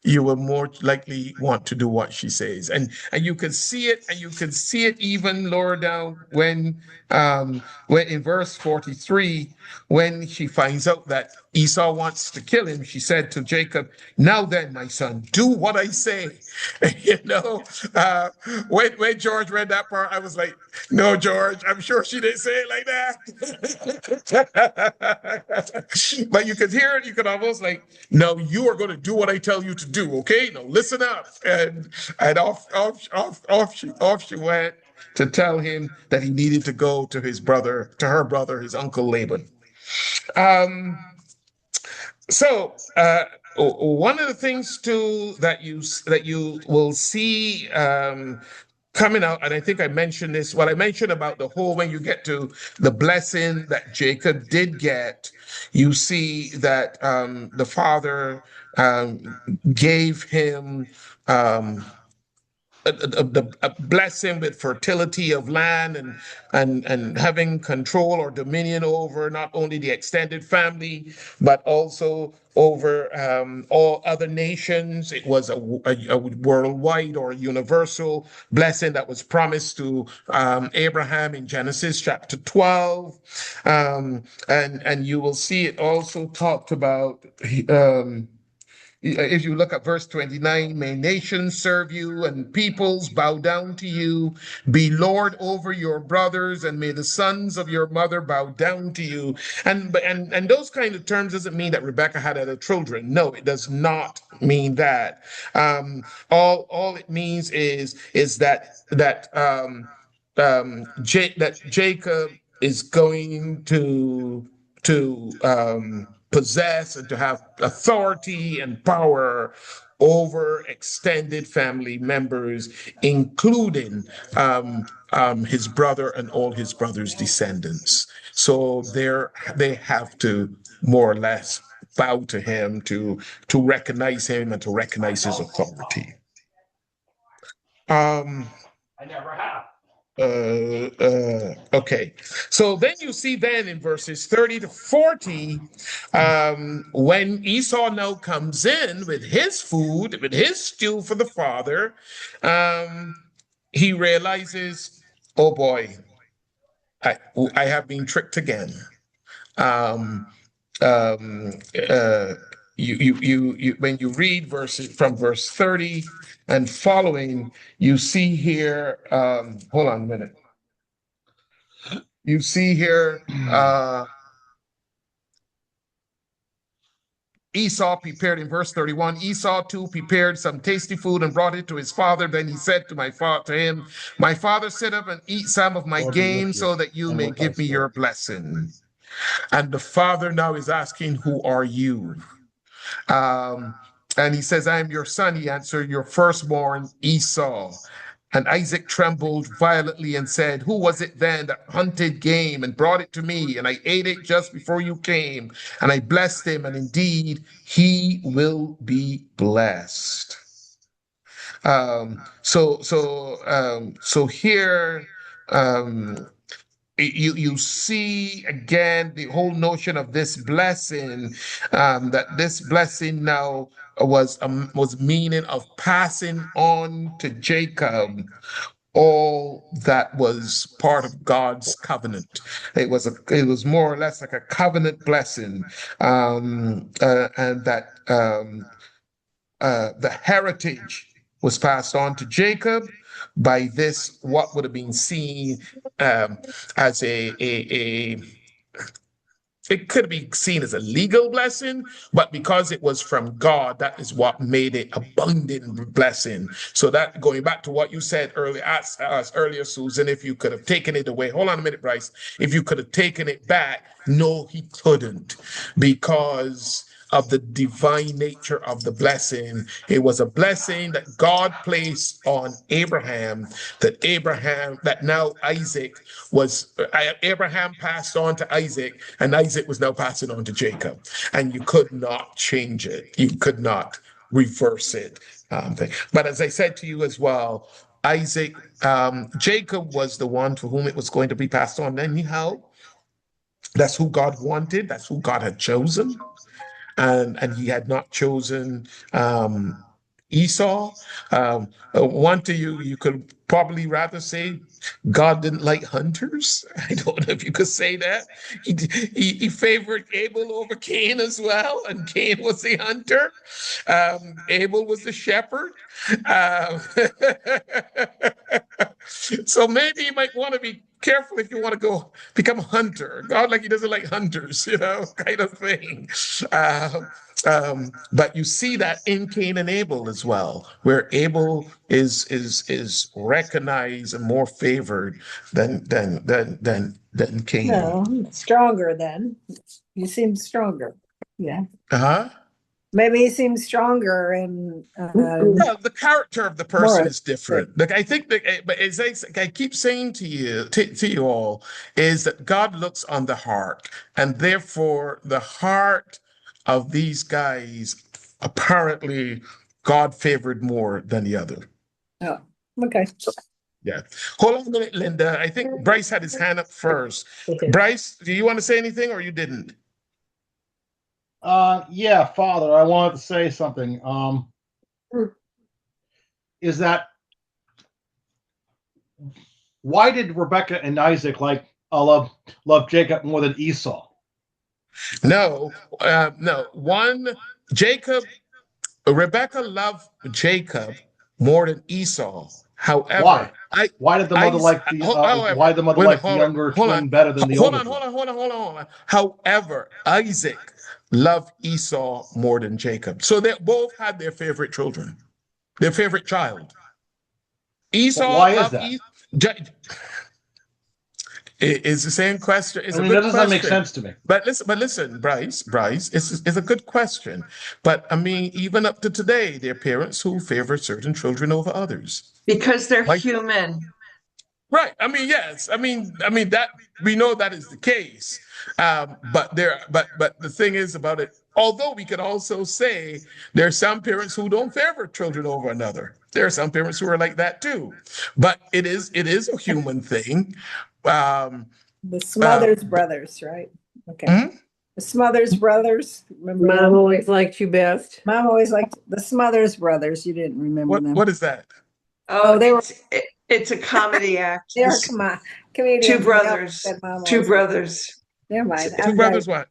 Speaker 1: you will more likely want to do what she says. And you can see it even lower down when in verse 43, when she finds out that Esau wants to kill him, she said to Jacob, "Now then, my son, do what I say." When George read that part, I was like, "No, George, I'm sure she didn't say it like that." But you could hear it, you could almost like, "No, you are going to do what I tell you to do, okay? Now listen up." And off she went to tell him that he needed to go to her brother, his uncle Laban. So one of the things too that you will see coming out, and I think I mentioned this, what I mentioned about the whole, when you get to the blessing that Jacob did get, you see that the father gave him a blessing with fertility of land and having control or dominion over not only the extended family, but also over all other nations. It was a worldwide or universal blessing that was promised to Abraham in Genesis chapter 12. And you will see it also talked about if you look at verse 29, "May nations serve you and peoples bow down to you. Be Lord over your brothers, and may the sons of your mother bow down to you." And those kind of terms doesn't mean that Rebecca had other children. No, it does not mean that. All it means is that Jacob is going to possess and to have authority and power over extended family members, including his brother and all his brother's descendants. So they have to more or less bow to him, to recognize him and to recognize his authority.
Speaker 7: I never have.
Speaker 1: Okay, so then you see then in verses 30 to 40, when Esau now comes in with his food, with his stew for the father, he realizes, "Oh boy, I have been tricked again." When you read verses from verse 30 and following, you see here, hold on a minute. You see here, Esau prepared in verse 31. "Esau too prepared some tasty food and brought it to his father. Then he said to him, 'My father, sit up and eat some of my game so that you may give me your blessing.' And the father now is asking, 'Who are you?' And he says, 'I am your son,' he answered, 'your firstborn Esau.' And Isaac trembled violently and said, "Who was it then that hunted game and brought it to me? And I ate it just before you came. And I blessed him, and indeed he will be blessed." So here, you see again the whole notion of this blessing, that this blessing now was meaning of passing on to Jacob all that was part of God's covenant. It was more or less like a covenant blessing, and that the heritage was passed on to Jacob by this, what would have been seen as it could be seen as a legal blessing, but because it was from God, that is what made it abundant blessing. So that, going back to what you said earlier, earlier, Susan, if you could have taken it away, hold on a minute, Bryce, if you could have taken it back, no, he couldn't, because of the divine nature of the blessing. It was a blessing that God placed on Abraham, that now Abraham passed on to Isaac, and Isaac was now passing on to Jacob. And you could not change it. You could not reverse it. But as I said to you as well, Jacob was the one to whom it was going to be passed on. Anyhow, that's who God wanted. That's who God had chosen. And he had not chosen Esau. One to you could probably rather say God didn't like hunters. I don't know if you could say that. He favored Abel over Cain as well, and Cain was the hunter. Abel was the shepherd. So maybe you might want to be careful if you want to go become a hunter. God, like he doesn't like hunters, kind of thing. But you see that in Cain and Abel as well, where Abel is recognized and more favored than Cain.
Speaker 2: No, stronger then. You seem stronger. Yeah.
Speaker 1: Uh-huh.
Speaker 2: Maybe he seems stronger and
Speaker 1: Well, the character of the person
Speaker 2: More-
Speaker 1: is different. Like I think that, but as I keep saying to you all, is that God looks on the heart, and therefore the heart of these guys apparently God favored more than the other.
Speaker 2: oh, okay.
Speaker 1: Yeah. Hold on a minute, Linda. I think Bryce had his hand up first.
Speaker 5: Okay.
Speaker 1: Bryce, do you want to say anything, or you didn't?
Speaker 7: Yeah, Father, I wanted to say something. Is that why did Rebecca and Isaac love Jacob more than Esau?
Speaker 1: No. Rebecca loved Jacob more than Esau. However,
Speaker 7: Why? Why did the mother like the younger twin better than the older twin?
Speaker 1: Hold on. However, Isaac loved Esau more than Jacob. So they both had their favorite children, their favorite child. Esau
Speaker 7: But why is
Speaker 1: loved
Speaker 7: that?
Speaker 1: It's the same question. It's a
Speaker 7: that
Speaker 1: good
Speaker 7: doesn't
Speaker 1: question.
Speaker 7: make sense to me.
Speaker 1: But listen, Bryce, it's a good question. But I mean, even up to today, there are parents who favor certain children over others.
Speaker 3: Because they're
Speaker 1: Like-
Speaker 3: human.
Speaker 1: Right. I mean, yes. I mean that we know that is the case. But the thing is about it, although we could also say there are some parents who don't favor children over another. There are some parents who are like that too. But it is a human thing.
Speaker 2: The Smothers brothers, right? Okay.
Speaker 1: Hmm?
Speaker 2: The Smothers brothers. Remember
Speaker 5: Mom
Speaker 2: them?
Speaker 5: always liked you best.
Speaker 2: Mom always liked the Smothers brothers. You didn't remember them.
Speaker 1: What is that?
Speaker 2: Oh, they were-
Speaker 3: It's a comedy act.
Speaker 2: They're
Speaker 3: This-
Speaker 2: comedians.
Speaker 3: Two brothers.
Speaker 2: That Mom
Speaker 3: Two
Speaker 2: always-
Speaker 3: brothers.
Speaker 2: Never mind.
Speaker 1: Two brothers what?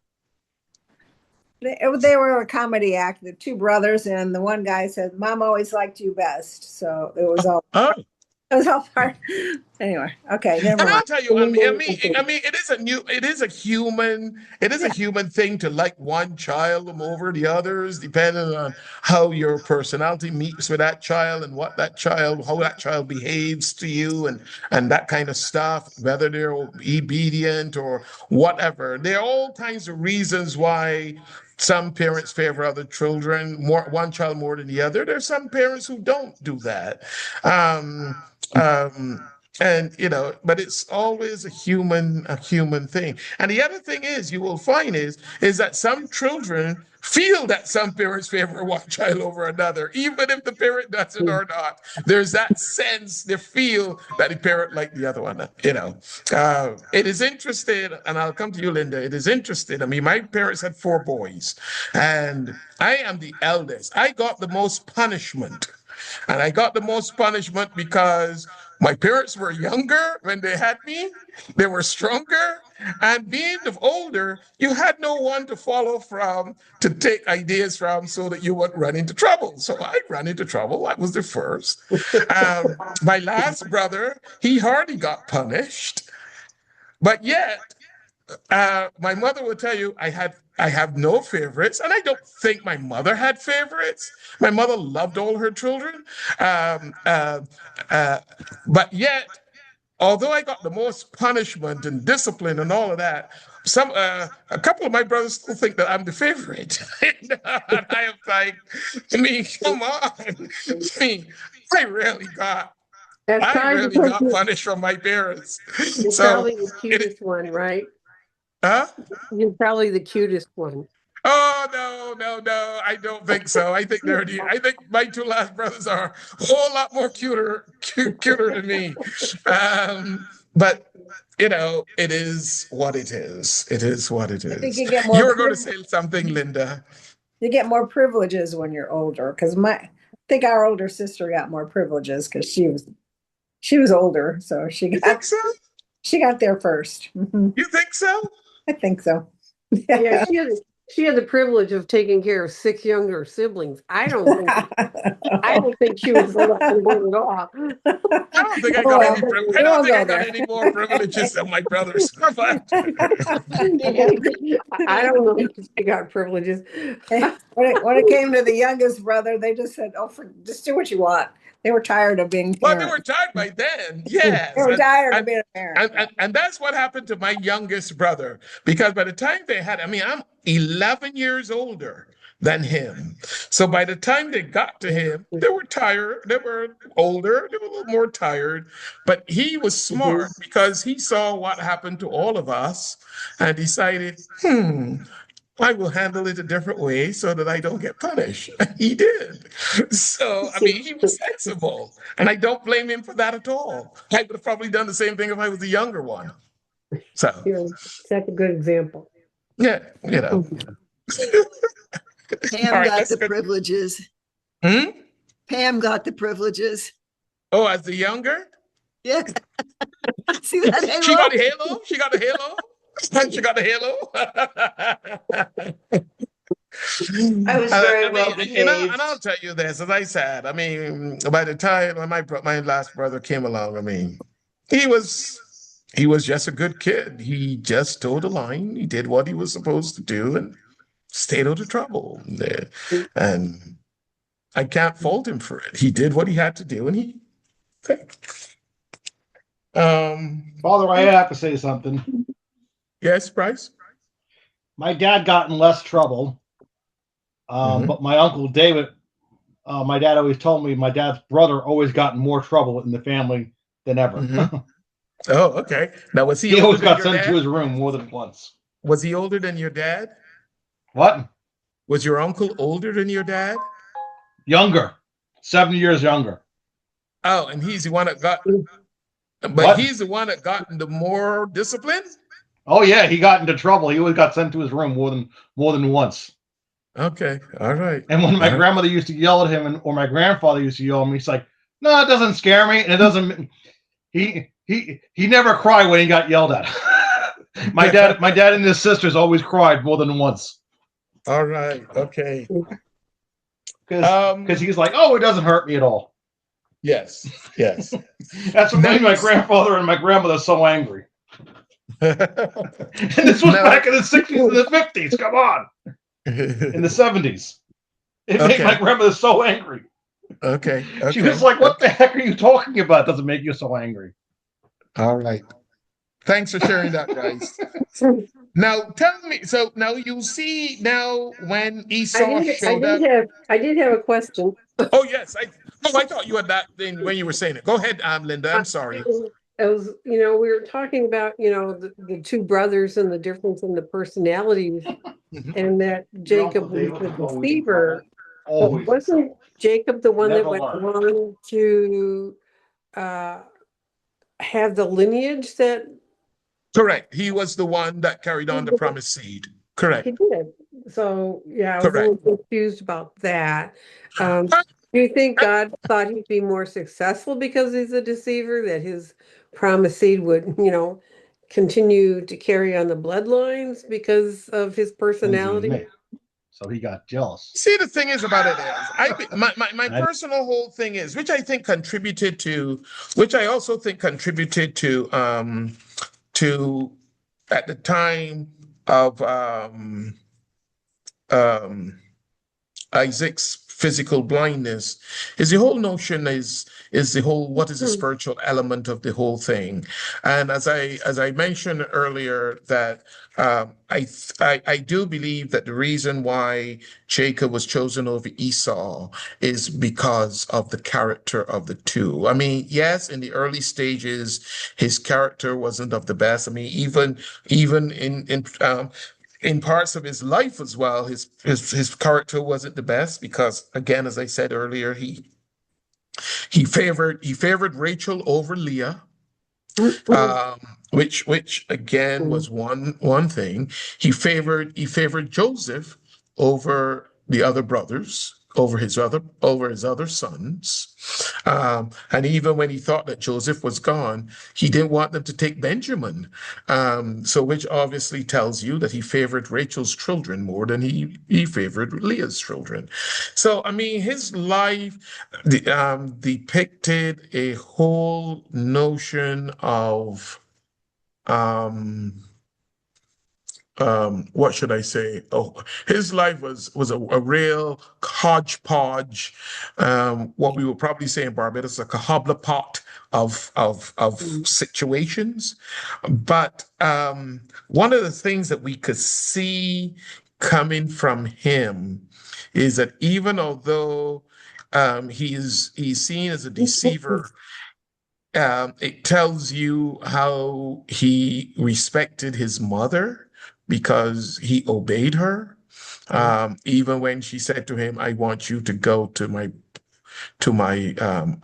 Speaker 2: They were a comedy act. The two brothers, and the one guy said, "Mom always liked you best." So it was all
Speaker 1: Oh.
Speaker 2: part. Anyway, okay, never
Speaker 1: And I'll
Speaker 2: mind.
Speaker 1: tell you, I mean, it is a human thing to like one child over the others, depending on how your personality meets with that child and how that child behaves to you and that kind of stuff, whether they're obedient or whatever. There are all kinds of reasons why some parents favor other children, one child more than the other. There's some parents who don't do that. Um, and but it's always a human thing. And the other thing is, you will find is that some children feel that some parents favor one child over another, even if the parent doesn't or not. There's that sense they feel that the parent like the other one. It is interesting, and I'll come to you, Linda. It is interesting. I mean, my parents had 4 boys, and I am the eldest. I got the most punishment. And I got the most punishment because my parents were younger when they had me. They were stronger. And being older, you had no one to follow from, to take ideas from, so that you wouldn't run into trouble. So I ran into trouble. I was the first. My last brother, he hardly got punished. But yet, my mother would tell you, I have no favorites, and I don't think my mother had favorites. My mother loved all her children, but yet, although I got the most punishment and discipline and all of that, a couple of my brothers still think that I'm the favorite. And I am like, come on, I really got.
Speaker 5: That's
Speaker 1: I
Speaker 5: probably
Speaker 1: really
Speaker 5: because
Speaker 1: got punished from my parents.
Speaker 5: you're
Speaker 1: So,
Speaker 5: probably the cutest one, right?
Speaker 1: huh?
Speaker 5: You're probably the cutest one.
Speaker 1: Oh no! I don't think so. I think I think my 2 last brothers are a whole lot more cuter than me. But it is what it is. It is what it
Speaker 2: I think
Speaker 1: is.
Speaker 2: you get
Speaker 1: You
Speaker 2: more
Speaker 1: were going to say something, Linda.
Speaker 2: you get more privileges when you're older. Because I think our older sister got more privileges because she was older, so
Speaker 1: You think so?
Speaker 2: she got there first. Mhm.
Speaker 1: You think so?
Speaker 2: I think so.
Speaker 5: Yeah, she had the privilege of taking care of 6 younger siblings. I don't think she was the lucky one at all.
Speaker 1: I don't think I
Speaker 2: Oh,
Speaker 1: got
Speaker 2: well,
Speaker 1: any.
Speaker 2: we
Speaker 1: I don't
Speaker 2: won't
Speaker 1: think I
Speaker 2: go
Speaker 1: got
Speaker 2: there.
Speaker 1: any more privileges than my brothers. But
Speaker 5: I don't know if she got privileges.
Speaker 2: When it came to the youngest brother, they just said, "Oh, just do what you want." They were tired of being
Speaker 1: well, they
Speaker 2: parents.
Speaker 1: were tired by then. Yes.
Speaker 2: They were tired
Speaker 1: And-
Speaker 2: of being a parent.
Speaker 1: And that's what happened to my youngest brother, because by the time they had, I'm 11 years older than him. So by the time they got to him, they were tired. They were older. They were a little more tired. But he was smart because he saw what happened to all of us and decided, I will handle it a different way so that I don't get punished. He did. So, he was sensible. And I don't blame him for that at all. I would have probably done the same thing if I was the younger one. So,
Speaker 5: Set a good example.
Speaker 1: yeah.
Speaker 4: Pam
Speaker 1: All right,
Speaker 4: got
Speaker 1: let's
Speaker 4: the
Speaker 1: go-
Speaker 4: privileges.
Speaker 1: Hmm?
Speaker 4: Pam got the privileges.
Speaker 1: Oh, as the younger?
Speaker 4: Yeah. See that halo?
Speaker 1: She got a halo? She got a halo? She got a halo?
Speaker 3: I was very well
Speaker 1: and
Speaker 3: behaved.
Speaker 1: I'll tell you this, as I said, by the time when my last brother came along, he was just a good kid. He just toed the line. He did what he was supposed to do and stayed out of trouble. And I can't fault him for it. He did what he had to do, and he.
Speaker 7: Father, I have to say something.
Speaker 1: Yes, Bryce.
Speaker 7: My dad got in less trouble, but my uncle David, my dad always told me my dad's brother always got in more trouble in the family than ever.
Speaker 1: Mhm. Oh, okay. Now, was he
Speaker 7: He always
Speaker 1: older than
Speaker 7: got
Speaker 1: your
Speaker 7: sent to
Speaker 1: dad?
Speaker 7: his room more than once.
Speaker 1: Was he older than your dad?
Speaker 7: What?
Speaker 1: Was your uncle older than your dad?
Speaker 7: Younger, 7 years younger.
Speaker 1: Oh, and he's the one that got, but
Speaker 7: What?
Speaker 1: he's the one that got into more discipline?
Speaker 7: Oh yeah, he got into trouble. He always got sent to his room more than once.
Speaker 1: Okay, all right.
Speaker 7: And when my
Speaker 1: All right.
Speaker 7: grandmother used to yell at him, or my grandfather used to yell at me, he's like, "No, it doesn't scare me, and it doesn't." He never cried when he got yelled at. my dad and his sisters always cried more than once
Speaker 1: All right, okay.
Speaker 7: because he's like, "Oh, it doesn't hurt me at all."
Speaker 1: Yes, yes.
Speaker 7: That's what made my
Speaker 1: Nice.
Speaker 7: grandfather and my grandmother so angry. And this was
Speaker 1: No.
Speaker 7: back in the 60s and the 50s. Come on, in the 70s. It made
Speaker 1: Okay.
Speaker 7: my grandmother so angry.
Speaker 1: Okay,
Speaker 7: She
Speaker 1: okay.
Speaker 7: was like, "What the heck are you talking about? Doesn't make you so angry."
Speaker 1: All right. Thanks for sharing that, guys. Now tell me, so now you see now when Esau showed up.
Speaker 5: I did have a question.
Speaker 1: Oh yes, I thought you had that thing when you were saying it. Go ahead, Linda. I'm sorry.
Speaker 5: It was, we were talking about, the two brothers and the difference in the personalities, and that Jacob was the deceiver. But
Speaker 7: Always.
Speaker 5: wasn't Jacob the one that
Speaker 7: Never
Speaker 5: went
Speaker 7: learn.
Speaker 5: on to have the lineage that
Speaker 1: Correct. He was the one that carried on the promised seed. Correct.
Speaker 5: he did? So, yeah, I was a
Speaker 1: Correct.
Speaker 5: little confused about that. Do you think God thought he'd be more successful because he's a deceiver, that his promised seed would, continue to carry on the bloodlines because of his personality?
Speaker 7: So he got jealous.
Speaker 1: See, the thing is about it is, my personal whole thing is, which I also think contributed to at the time of Isaac's physical blindness, is the whole notion is the whole, what is the spiritual element of the whole thing. And as I mentioned earlier, that I do believe that the reason why Jacob was chosen over Esau is because of the character of the two. I mean, yes, in the early stages, his character wasn't of the best. I mean, even in parts of his life as well, his character wasn't the best, because again, as I said earlier, he favored Rachel over Leah, which again was one thing. He favored Joseph over the other brothers, over his other sons. And even when he thought that Joseph was gone, he didn't want them to take Benjamin. So which obviously tells you that he favored Rachel's children more than he favored Leah's children. So, I mean, his life depicted a whole notion of what should I say? Oh, his life was a real hodgepodge, what we would probably say in Barbados, a cobblepot of situations. But one of the things that we could see coming from him is that even although he's seen as a deceiver, it tells you how he respected his mother because he obeyed her. Even when she said to him, "I want you to go to my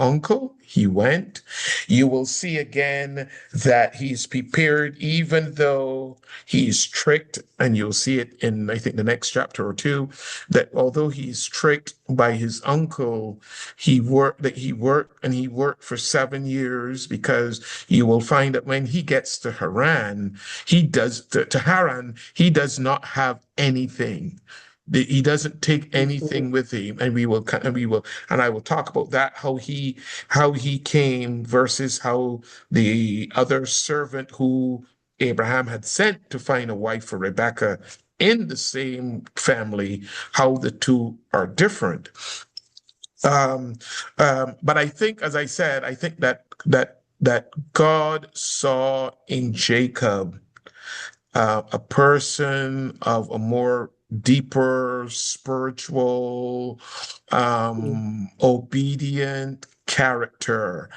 Speaker 1: uncle," he went. You will see again that he's prepared, even though he's tricked, and you'll see it in, I think, the next chapter or two, that although he's tricked by his uncle, he worked for 7 years, because you will find that when he gets to Haran, he does not have anything. He doesn't take anything with him, and I will talk about that, how he came versus how the other servant who Abraham had sent to find a wife for Rebekah in the same family, how the two are different. But I think, as I said, I think that God saw in Jacob a person of a more deeper spiritual, obedient character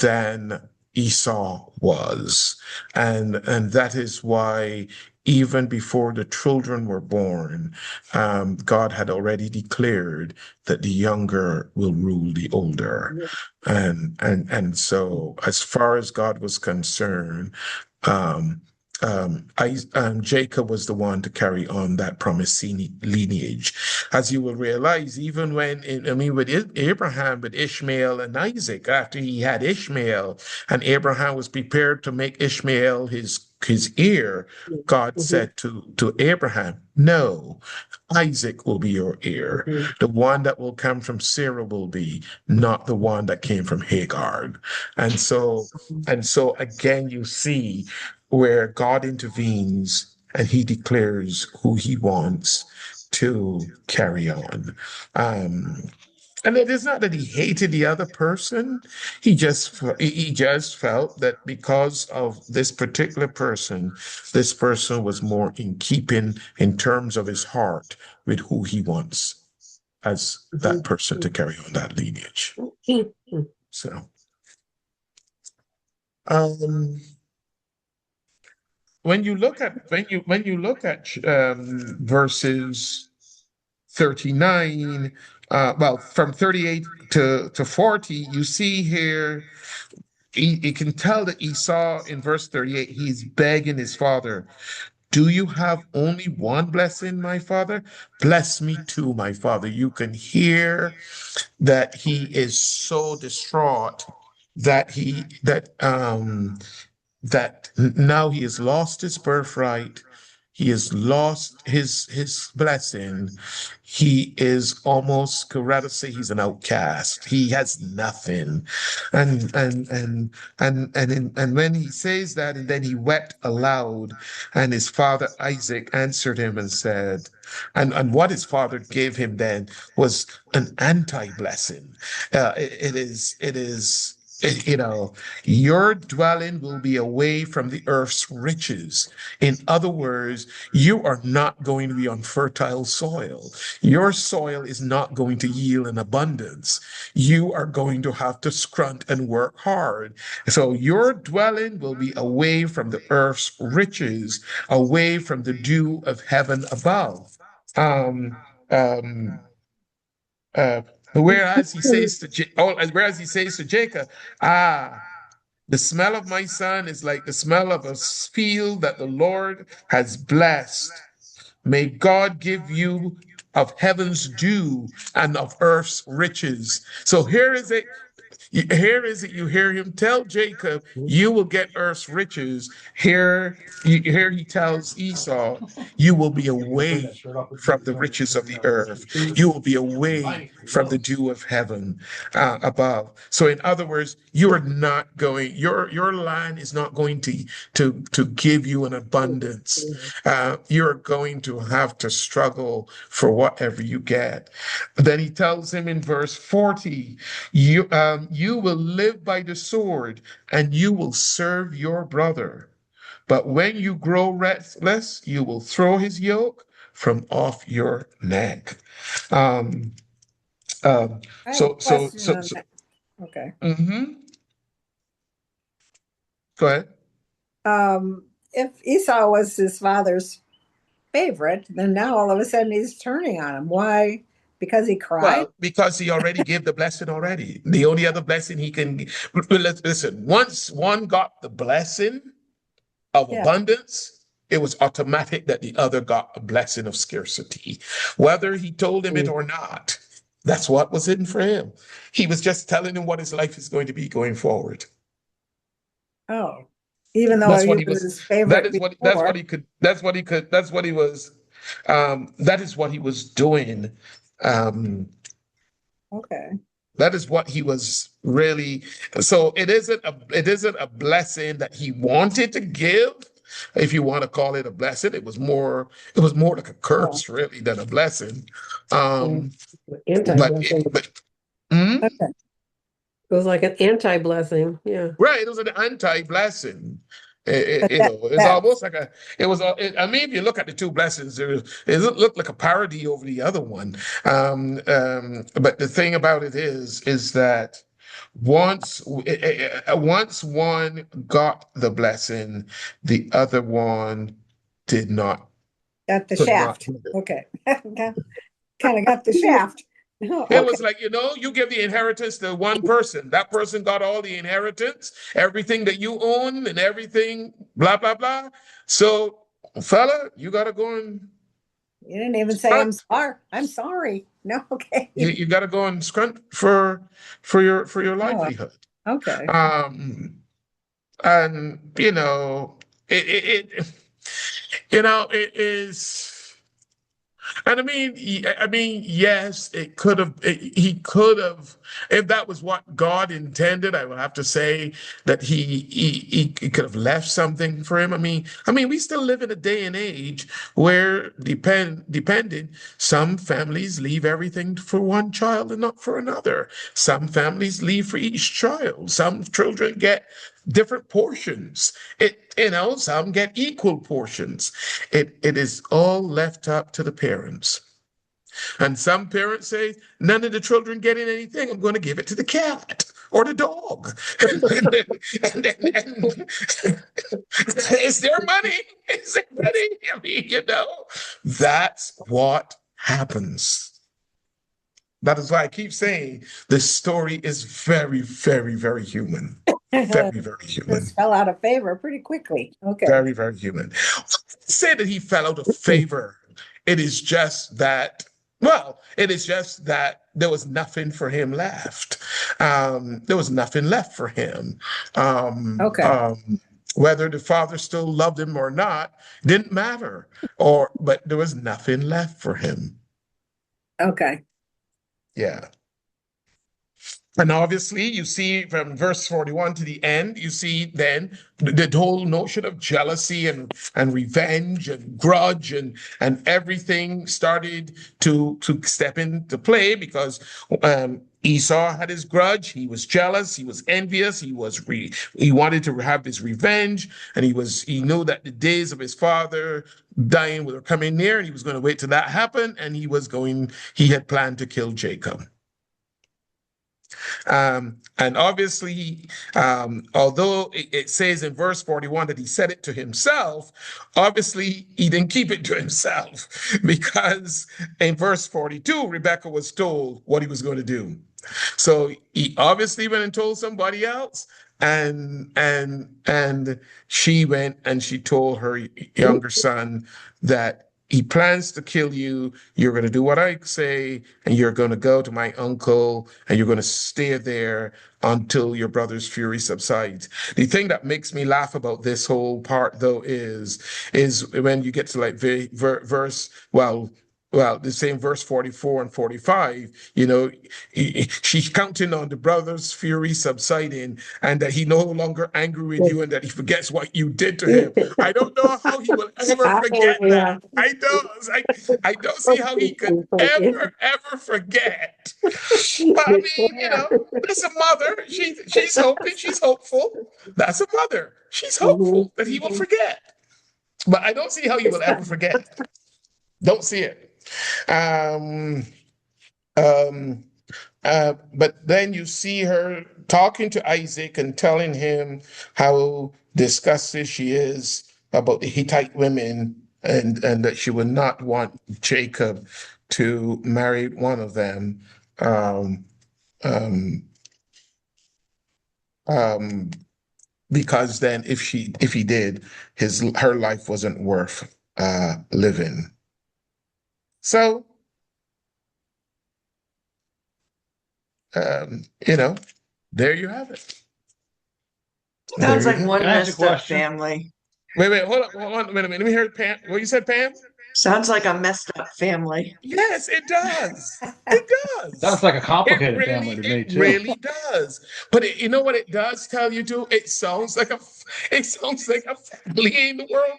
Speaker 1: than Esau was. And that is why even before the children were born, God had already declared that the younger will rule the older. And so as far as God was concerned, Jacob was the one to carry on that promised lineage. As you will realize, even with Abraham, with Ishmael and Isaac, after he had Ishmael, and Abraham was prepared to make Ishmael his heir, God said to Abraham, "No, Isaac will be your heir. The one that will come from Sarah will be, not the one that came from Hagar." And so again, you see where God intervenes and he declares who he wants to carry on. And it is not that he hated the other person. He just felt that because of this particular person, this person was more in keeping in terms of his heart with who he wants as that person to carry on that lineage. So, when you look at verses 39, from 38 to 40, you see here, you can tell that Esau in verse 38, he's begging his father, do you have only one blessing, my father? Bless me too, my father. You can hear that he is so distraught that now he has lost his birthright. He has lost his blessing. He is almost, could rather say he's an outcast. He has nothing. And when he says that, and then he wept aloud, and his father Isaac answered him and said, and what his father gave him then was an anti-blessing. It is, your dwelling will be away from the earth's riches. In other words, you are not going to be on fertile soil. Your soil is not going to yield an abundance. You are going to have to scrunt and work hard. So your dwelling will be away from the earth's riches, away from the dew of heaven above. Whereas he says to Jacob, the smell of my son is like the smell of a field that the Lord has blessed. May God give you of heaven's dew and of earth's riches. So here is it. You hear him tell Jacob, you will get earth's riches. Here he tells Esau, you will be away from the riches of the earth. You will be away from the dew of heaven above. So in other words, you are not going, your land is not going to give you an abundance. You're going to have to struggle for whatever you get. Then he tells him in verse 40, you will live by the sword and you will serve your brother. But when you grow restless, you will throw his yoke from off your neck. Um, um,
Speaker 2: I have a
Speaker 1: so, so,
Speaker 2: question
Speaker 1: so,
Speaker 2: on
Speaker 1: so,
Speaker 2: that. Okay.
Speaker 1: Go ahead.
Speaker 2: If Esau was his father's favorite, then now all of a sudden he's turning on him. Why? Because he cried?
Speaker 1: Well, because he already gave the blessing already. The only other blessing he can listen, once one got the blessing of
Speaker 2: Yeah.
Speaker 1: abundance, it was automatic that the other got a blessing of scarcity, whether he told him it or not. That's what was in for him. He was just telling him what his life is going to be going forward.
Speaker 2: Oh, even though
Speaker 1: That's
Speaker 2: he
Speaker 1: what he
Speaker 2: was
Speaker 1: was.
Speaker 2: his favorite
Speaker 1: That's
Speaker 2: before.
Speaker 1: what he could. That's what he could. That's what he was. That is what he was doing.
Speaker 2: Okay.
Speaker 1: That is what he was really. So it isn't a blessing that he wanted to give, if you want to call it a blessing. It was more like a curse really than a blessing. But
Speaker 5: Anti-blessing.
Speaker 1: Hmm?
Speaker 2: Okay.
Speaker 5: It was like an anti-blessing. Yeah.
Speaker 1: Right, it was an anti-blessing.
Speaker 2: But
Speaker 1: It's almost like I mean, if you look at the two blessings, it looked like a parody over the other one. But the thing about it is that once one got the blessing, the other one did not.
Speaker 2: got the
Speaker 1: Could not
Speaker 2: shaft.
Speaker 1: get it.
Speaker 2: Okay. Kind of got the shaft. Oh,
Speaker 1: It
Speaker 2: okay.
Speaker 1: was like, you give the inheritance to one person. That person got all the inheritance, everything that you own and everything, blah, blah, blah. So, fella, you got to go and
Speaker 2: You didn't even say I'm sorry. I'm sorry. No, okay.
Speaker 1: you got to go and scrunt for your livelihood.
Speaker 2: Okay.
Speaker 1: And it is, And I mean, yes, it could have, he could have, if that was what God intended, I would have to say that he could have left something for him. I mean, we still live in a day and age where depending, some families leave everything for one child and not for another. Some families leave for each child. Some children get different portions. Some get equal portions. It is all left up to the parents. And some parents say, none of the children getting anything. I'm going to give it to the cat or the dog. It's their money. It's their money. I mean, that's what happens. That is why I keep saying this story is very, very, very human. Very, very human.
Speaker 2: This fell out of favor pretty quickly. Okay.
Speaker 1: Very, very human. Say that he fell out of favor. It is just that, it is just that there was nothing for him left. There was nothing left for him.
Speaker 2: Okay.
Speaker 1: Whether the father still loved him or not didn't matter. But there was nothing left for him.
Speaker 2: Okay.
Speaker 1: Yeah. And obviously, you see from verse 41 to the end, you see then the whole notion of jealousy and revenge and grudge and everything started to step into play because Esau had his grudge. He was jealous. He was envious. He wanted to have his revenge, and he knew that the days of his father dying were coming near, and he was going to wait till that happened, and he had planned to kill Jacob. And obviously, although it says in verse 41 that he said it to himself, obviously he didn't keep it to himself because in verse 42, Rebekah was told what he was going to do. So he obviously went and told somebody else, and she went and she told her younger son that he plans to kill you. You're going to do what I say, and you're going to go to my uncle, and you're going to stay there until your brother's fury subsides. The thing that makes me laugh about this whole part, though, is when you get to like the same verse 44 and 45, she's counting on the brother's fury subsiding and that he no longer angry with you and that he forgets what you did to him. I don't know how he will ever forget that. I don't see how he could ever forget. But I mean, that's a mother. She's hoping, she's hopeful. That's a mother. She's hopeful that he will forget. But I don't see how he will ever forget. Don't see it. But then you see her talking to Isaac and telling him how disgusted she is about the Hittite women and that she would not want Jacob to marry one of them. Because then if he did, her life wasn't worth living. So, there you have it.
Speaker 3: Sounds like one
Speaker 7: Can I ask a
Speaker 3: messed up
Speaker 7: question?
Speaker 3: family.
Speaker 1: Wait, hold on a minute. Let me hear Pam. What you said, Pam?
Speaker 3: Sounds like a messed up family.
Speaker 1: Yes, it does. It does.
Speaker 7: Sounds like a complicated family to me,
Speaker 1: It
Speaker 7: too.
Speaker 1: really does. But you know what it does tell you too? It sounds like a family in the world.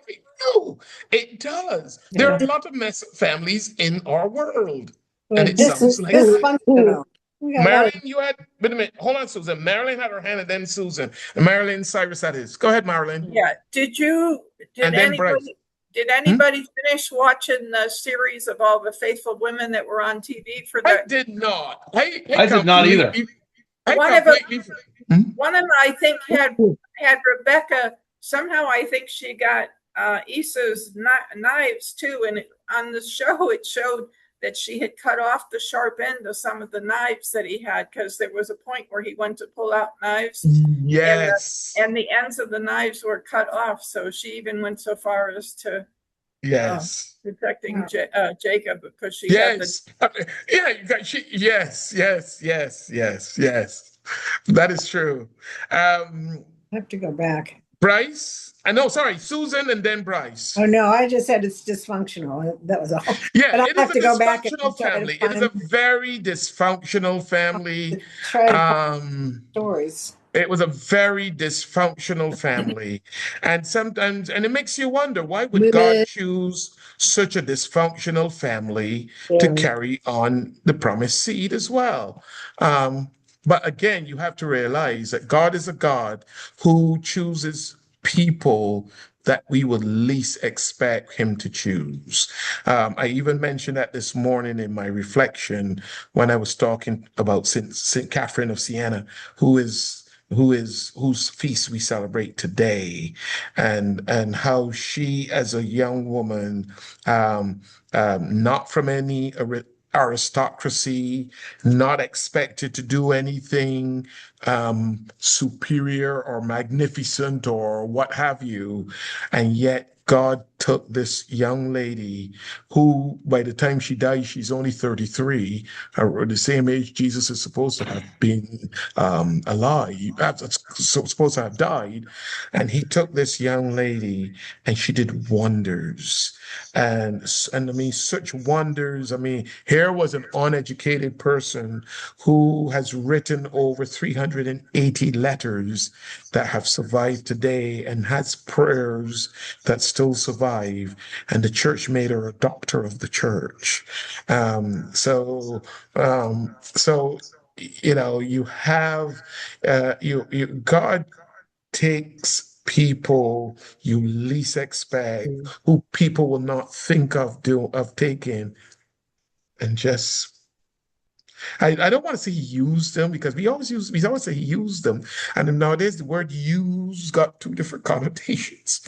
Speaker 1: No, it does. There are a lot of messed up families in our world. And it sounds like
Speaker 2: Dysfunctional. We got a lot of-
Speaker 1: Marilyn, wait a minute. Hold on, Susan. Marilyn had her hand and then Susan. Marilyn Cyrus, that is. Go ahead, Marilyn.
Speaker 8: Yeah, did
Speaker 1: And then Bryce.
Speaker 8: anybody finish watching the series of all the faithful women that were on TV for
Speaker 1: I
Speaker 8: the,
Speaker 1: did not.
Speaker 7: I did not either.
Speaker 8: One of one of them I think had Rebecca, somehow I think she got Esau's knives too, and on the show it showed that she had cut off the sharp end of some of the knives that he had, because there was a point where he went to pull out knives
Speaker 1: Yes.
Speaker 8: and the ends of the knives were cut off. So she even went so far as to
Speaker 1: Yes.
Speaker 8: protecting Jacob because she had the
Speaker 1: Yes. Yes. That is true.
Speaker 2: I have to go back.
Speaker 1: Bryce. I know, sorry, Susan and then Bryce.
Speaker 2: Oh, no, I just said it's dysfunctional. That was all.
Speaker 1: Yeah,
Speaker 2: But I'll
Speaker 1: it is
Speaker 2: have
Speaker 1: a
Speaker 2: to go back and
Speaker 1: dysfunctional
Speaker 2: try to
Speaker 1: family. It is a
Speaker 2: find-
Speaker 1: very dysfunctional family.
Speaker 2: Try to find
Speaker 1: Um,
Speaker 2: stories.
Speaker 1: it was a very dysfunctional family. And sometimes, and it makes you wonder, why would God
Speaker 2: Women.
Speaker 1: choose such a dysfunctional family to
Speaker 2: Yeah.
Speaker 1: carry on the promised seed as well? But again, you have to realize that God is a God who chooses people that we would least expect him to choose. I even mentioned that this morning in my reflection when I was talking about Saint Catherine of Siena, whose feast we celebrate today, and how she, as a young woman, not from any aristocracy, not expected to do anything superior or magnificent or what have you, and yet God took this young lady who, by the time she died, she's only 33, or the same age Jesus is supposed to have been alive, supposed to have died. And he took this young lady and she did wonders. And I mean, such wonders. I mean, here was an uneducated person who has written over 380 letters that have survived today and has prayers that still survive. And the church made her a doctor of the church. So you know, you have God takes people you least expect, who people will not think of taking, and just I don't want to say he used them, because we always say he used them, and nowadays the word "use" got two different connotations,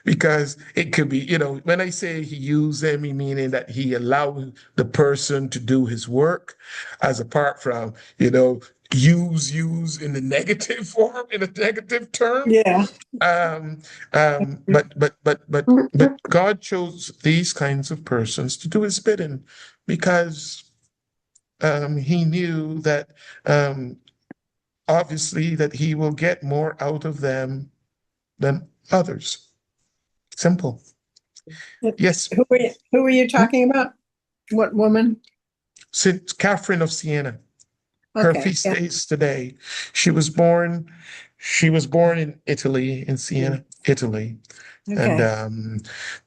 Speaker 1: because it could be, you know, when I say he used them, meaning that he allowed the person to do his work, as apart from, you know, use in the negative form, in a negative term.
Speaker 2: Yeah.
Speaker 1: But God chose these kinds of persons to do his bidding, because he knew that obviously that he will get more out of them than others. Simple. Yes.
Speaker 2: Who were you talking about? What woman?
Speaker 1: Saint Catherine of Siena. Her
Speaker 2: Okay,
Speaker 1: feast
Speaker 2: yeah.
Speaker 1: days today. She was born in Italy, in Siena, Italy.
Speaker 2: Okay.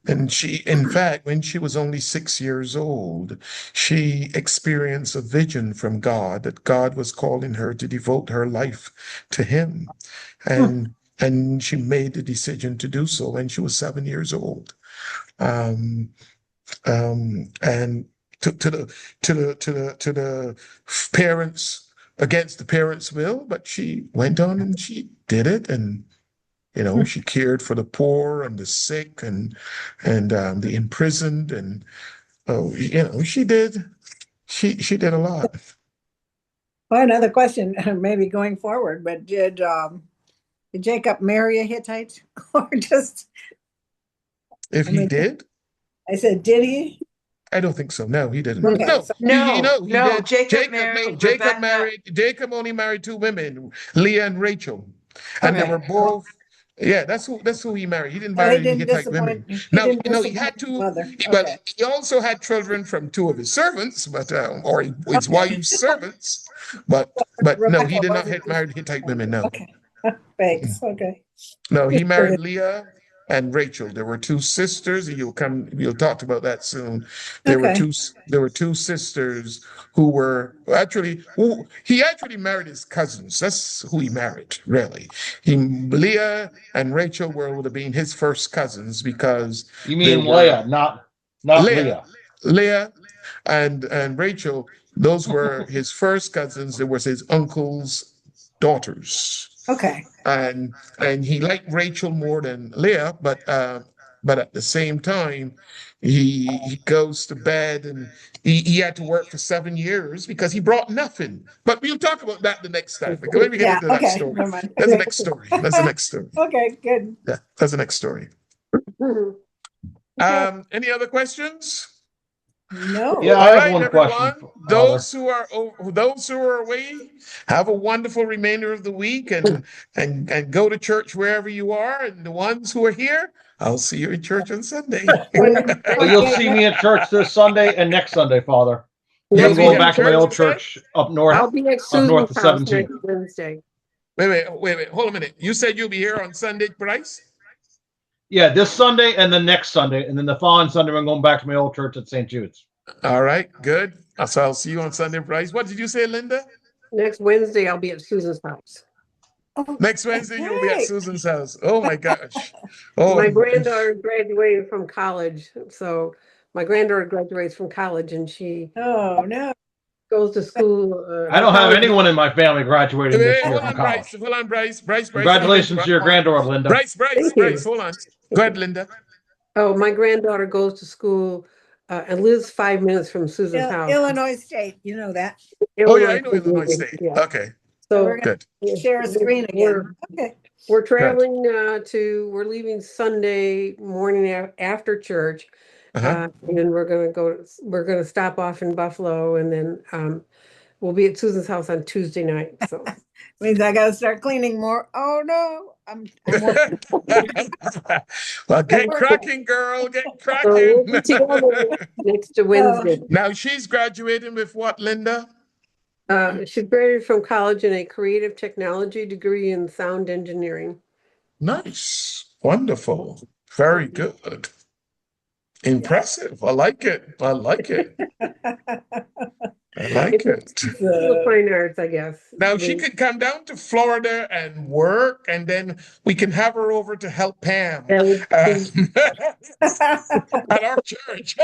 Speaker 1: And she, in fact, when she was only 6 years old, she experienced a vision from God that God was calling her to devote her life to him. And she made the decision to do so when she was 7 years old. And to the parents, against the parents' will, but she went on and she did it. And you know, she cared for the poor and the sick and the imprisoned, and you know, she did a lot.
Speaker 2: Well, another question, maybe going forward, but did Jacob marry a Hittite, or just?
Speaker 1: If he did,
Speaker 2: I said, did he?
Speaker 1: I don't think so. No, he didn't.
Speaker 2: Okay,
Speaker 1: No,
Speaker 2: so-
Speaker 1: he
Speaker 3: No,
Speaker 1: did.
Speaker 3: Jacob married
Speaker 1: Jacob only married two women, Leah and Rachel, and they
Speaker 2: Okay.
Speaker 1: were both. Yeah, that's who he married. He didn't
Speaker 2: So he
Speaker 1: marry any
Speaker 2: didn't
Speaker 1: Hittite
Speaker 2: disappoint.
Speaker 1: women.
Speaker 2: He
Speaker 1: No,
Speaker 2: didn't
Speaker 1: no, he
Speaker 2: disappoint
Speaker 1: had
Speaker 2: his
Speaker 1: two.
Speaker 2: mother.
Speaker 1: But
Speaker 2: Okay.
Speaker 1: he also had children from two of his servants, but or his wife's servants. But no, he
Speaker 2: Rebecca
Speaker 1: did not
Speaker 2: wasn't
Speaker 1: marry Hittite women. No.
Speaker 2: Okay. Thanks. Okay.
Speaker 1: No, he
Speaker 2: Just
Speaker 1: married
Speaker 2: curious.
Speaker 1: Leah and Rachel. There were two sisters. You'll talk about that soon. There were
Speaker 2: Okay.
Speaker 1: two sisters who he actually married his cousins. That's who he married, really. Leah and Rachel would have been his first cousins, because
Speaker 7: You
Speaker 1: they
Speaker 7: mean
Speaker 1: were
Speaker 7: Leah, not Leah.
Speaker 1: Leah and Rachel, those were his first cousins. They were his uncle's daughters.
Speaker 2: Okay.
Speaker 1: And he liked Rachel more than Leah, but at the same time, he goes to bed, and he had to work for 7 years because he brought nothing. But we'll talk about that the next time, because when we get
Speaker 2: Yeah.
Speaker 1: into that
Speaker 2: Okay.
Speaker 1: story,
Speaker 2: Never mind.
Speaker 1: that's the next story. That's the next story.
Speaker 2: Okay. Good.
Speaker 1: Yeah, that's the next story. Any other questions?
Speaker 2: No.
Speaker 7: Yeah, I
Speaker 1: All
Speaker 7: have
Speaker 1: right,
Speaker 7: one question,
Speaker 1: everyone.
Speaker 7: Father.
Speaker 1: Those who are away, have a wonderful remainder of the week, and go to church wherever you are. And the ones who are here, I'll see you in church on Sunday.
Speaker 7: So you'll see me at church this Sunday and next Sunday, Father.
Speaker 1: You'll
Speaker 7: I'm
Speaker 5: Next
Speaker 1: be
Speaker 7: going
Speaker 1: here
Speaker 5: Wednesday,
Speaker 1: at
Speaker 7: back to my
Speaker 1: church,
Speaker 7: old
Speaker 1: you said?
Speaker 7: church up north,
Speaker 5: I'll be at
Speaker 7: up north
Speaker 5: Susan's
Speaker 7: the
Speaker 5: house
Speaker 7: 17th.
Speaker 5: next Wednesday.
Speaker 1: Wait. Hold a minute. You said you'll be here on Sunday, Bryce?
Speaker 7: Yeah, this Sunday and the next Sunday, and then the following Sunday I'm going back to my old church at St. Jude's.
Speaker 1: All right, good. So I'll see you on Sunday, Bryce. What did you say, Linda?
Speaker 5: Next Wednesday, I'll be at Susan's house.
Speaker 1: Next Wednesday, you'll be at
Speaker 2: Hey.
Speaker 1: Susan's house. Oh my gosh. Oh,
Speaker 5: My granddaughter graduated from college, so my granddaughter graduates from college, and she
Speaker 2: Oh, no.
Speaker 5: goes to school.
Speaker 7: I don't have
Speaker 5: college-
Speaker 7: anyone in my family graduating this year
Speaker 1: hold
Speaker 7: from
Speaker 1: on,
Speaker 7: college.
Speaker 1: Bryce. Hold on, Bryce. Bryce.
Speaker 7: Congratulations to your granddaughter, Linda.
Speaker 1: Bryce.
Speaker 5: Thank you.
Speaker 1: Bryce. Hold on. Go ahead, Linda.
Speaker 5: Oh, my granddaughter goes to school and lives 5 minutes from Susan's house.
Speaker 2: Illinois State, you know that.
Speaker 1: Oh yeah, I know
Speaker 5: State.
Speaker 1: Illinois State.
Speaker 5: Yeah.
Speaker 1: Okay,
Speaker 2: So
Speaker 5: So
Speaker 2: we're gonna
Speaker 1: good.
Speaker 2: share a screen again. Okay.
Speaker 5: we're traveling we're leaving Sunday morning after church.
Speaker 1: Uh-huh.
Speaker 5: And we're gonna stop off in Buffalo, and then we'll be at Susan's house on Tuesday night. So
Speaker 2: Means I gotta start cleaning more. Oh, no. I'm working.
Speaker 1: Well, get cracking, girl. Get
Speaker 5: So we'll be together
Speaker 1: cracking.
Speaker 5: next to Wednesday.
Speaker 1: Now she's graduating with what, Linda?
Speaker 5: She graduated from college in a creative technology degree in sound engineering.
Speaker 1: Nice. Wonderful. Very good. Impressive. I like it. I like it. I like it.
Speaker 5: School of Fine Arts, I guess.
Speaker 1: Now she could come down to Florida and work, and then we can have her over to help Pam at our church.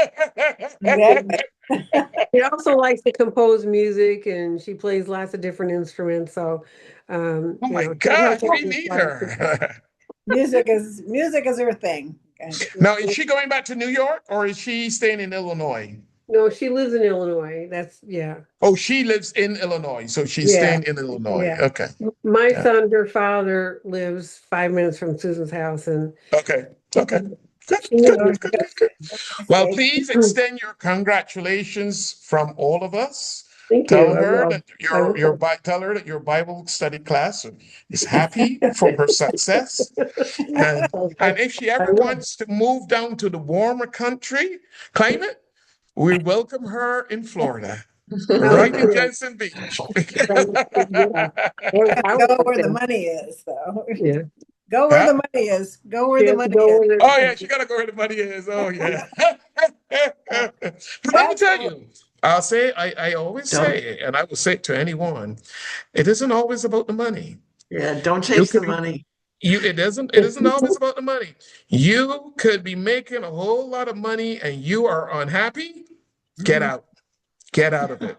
Speaker 5: She also likes to compose music, and she plays lots of different instruments. So,
Speaker 1: Oh my gosh, we need her.
Speaker 2: Music is her thing.
Speaker 1: Now, is she going back to New York, or is she staying in Illinois?
Speaker 5: No, she lives in Illinois.
Speaker 1: Oh, she lives in Illinois, so she's
Speaker 5: Yeah.
Speaker 1: staying in Illinois.
Speaker 2: Yeah.
Speaker 1: Okay.
Speaker 5: My
Speaker 1: Yeah.
Speaker 5: son, her father, lives 5 minutes from Susan's house, and
Speaker 1: Okay. Good. Well, please extend your congratulations from all of us.
Speaker 5: thank you.
Speaker 1: Tell
Speaker 5: I
Speaker 1: her
Speaker 5: will.
Speaker 1: that
Speaker 5: I will.
Speaker 1: tell her that your Bible study class is happy for her success. And if she ever wants to move down to the warmer climate, we welcome her in Florida, right in Jensen Beach.
Speaker 2: Go where the money is, though.
Speaker 5: Yeah.
Speaker 2: Go where the money is. Go where the money is.
Speaker 1: Oh yeah, she gotta go where the money is. Oh yeah. But let me tell you, I always say, and I will say it to anyone, it isn't always about the money.
Speaker 3: Yeah, don't chase the money.
Speaker 1: It isn't always about the money. You could be making a whole lot of money and you are unhappy. Get out. Get out of it.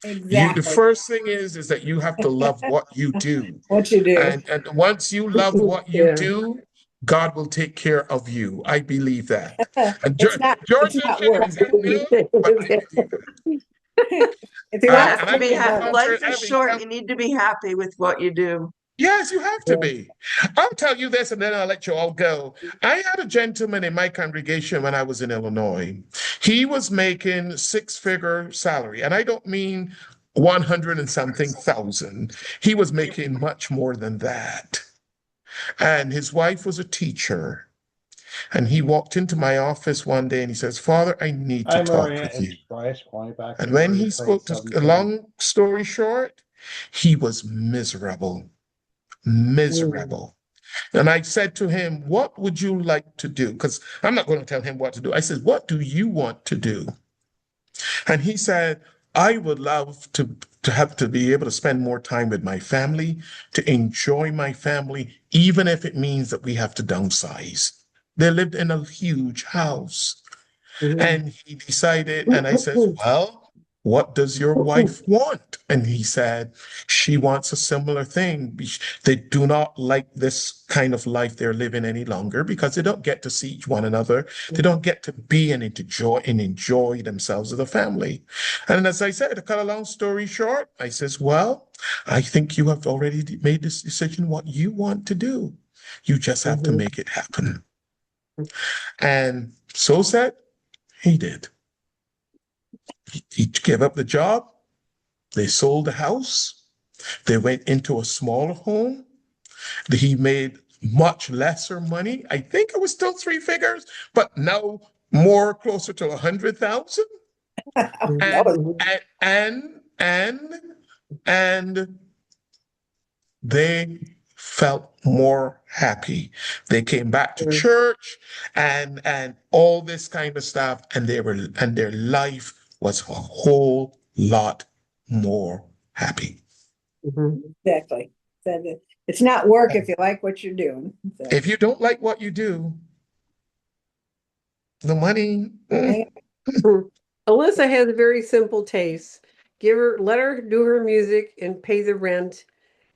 Speaker 2: Exactly.
Speaker 1: The first thing is that you have to love what you do.
Speaker 2: What you do.
Speaker 1: And once you love what you
Speaker 5: Yeah.
Speaker 1: do, God will take care of you. I believe that. And
Speaker 2: It's not
Speaker 1: Georgia,
Speaker 2: work.
Speaker 1: is that new? But I believe it.
Speaker 2: It's
Speaker 3: You
Speaker 1: Uh,
Speaker 2: not
Speaker 3: have
Speaker 1: and
Speaker 3: to
Speaker 1: I
Speaker 3: be
Speaker 1: think
Speaker 3: happy.
Speaker 1: that
Speaker 3: Life
Speaker 1: answer
Speaker 3: is
Speaker 1: every
Speaker 3: short.
Speaker 1: time-
Speaker 3: You need to be happy with what you do.
Speaker 1: Yes, you have to be. I'll tell you this and then I'll let you all go. I had a gentleman in my congregation when I was in Illinois. He was making six-figure salary, and I don't mean 100 and something thousand. He was making much more than that. And his wife was a teacher. And he walked into my office one day and he says, Father, I need to
Speaker 7: Hi,
Speaker 1: talk
Speaker 7: Maria.
Speaker 1: with you.
Speaker 7: It's Bryce calling back.
Speaker 1: And when he spoke to a long story short, he was miserable. Miserable. And I said to him, what would you like to do? Because I'm not going to tell him what to do. I said, what do you want to do? And he said, I would love to have to be able to spend more time with my family, to enjoy my family, even if it means that we have to downsize. They lived in a huge house. And he decided, and I said, well, what does your wife want? And he said, she wants a similar thing. They do not like this kind of life they're living any longer because they don't get to see one another. They don't get to be and enjoy themselves as a family. And as I said, to cut a long story short, I says, well, I think you have already made this decision what you want to do. You just have to make it happen. And so said, he did. He gave up the job. They sold the house. They went into a smaller home. He made much lesser money. I think it was still three figures, but now more closer to 100,000. And they felt more happy. They came back to church and all this kind of stuff, and their life was a whole lot more happy.
Speaker 2: Exactly. It's not work if you like what you're doing. So.
Speaker 1: If you don't like what you do, the money.
Speaker 5: Alyssa has a very simple taste. Let her do her music and pay the rent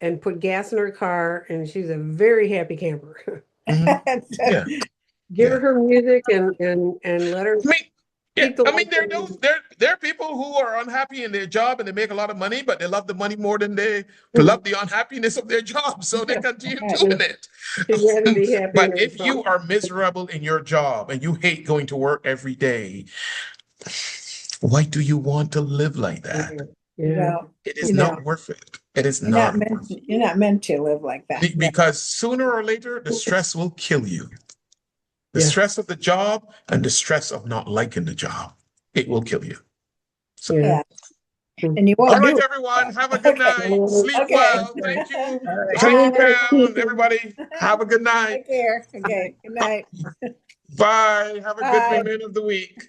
Speaker 5: and put gas in her car, and she's a very happy camper.
Speaker 1: Yeah.
Speaker 5: Give her music and let her.
Speaker 1: There are people who are unhappy in their job and they make a lot of money, but they love the money more than they love the unhappiness of their job, so they continue doing it. But if you are miserable in your job and you hate going to work every day, why do you want to live like that? It is not worth it. It is not.
Speaker 2: You're not meant to live like that.
Speaker 1: Because sooner or later, the stress will kill you. The stress of the job and the stress of not liking the job. It will kill you. So,
Speaker 2: And you won't
Speaker 1: all right, everyone. Have a good night. Sleep well. Thank you. Down, everybody. Have a good night.
Speaker 2: Take care. Okay. Good night.
Speaker 1: Bye. Have a good remainder of the week.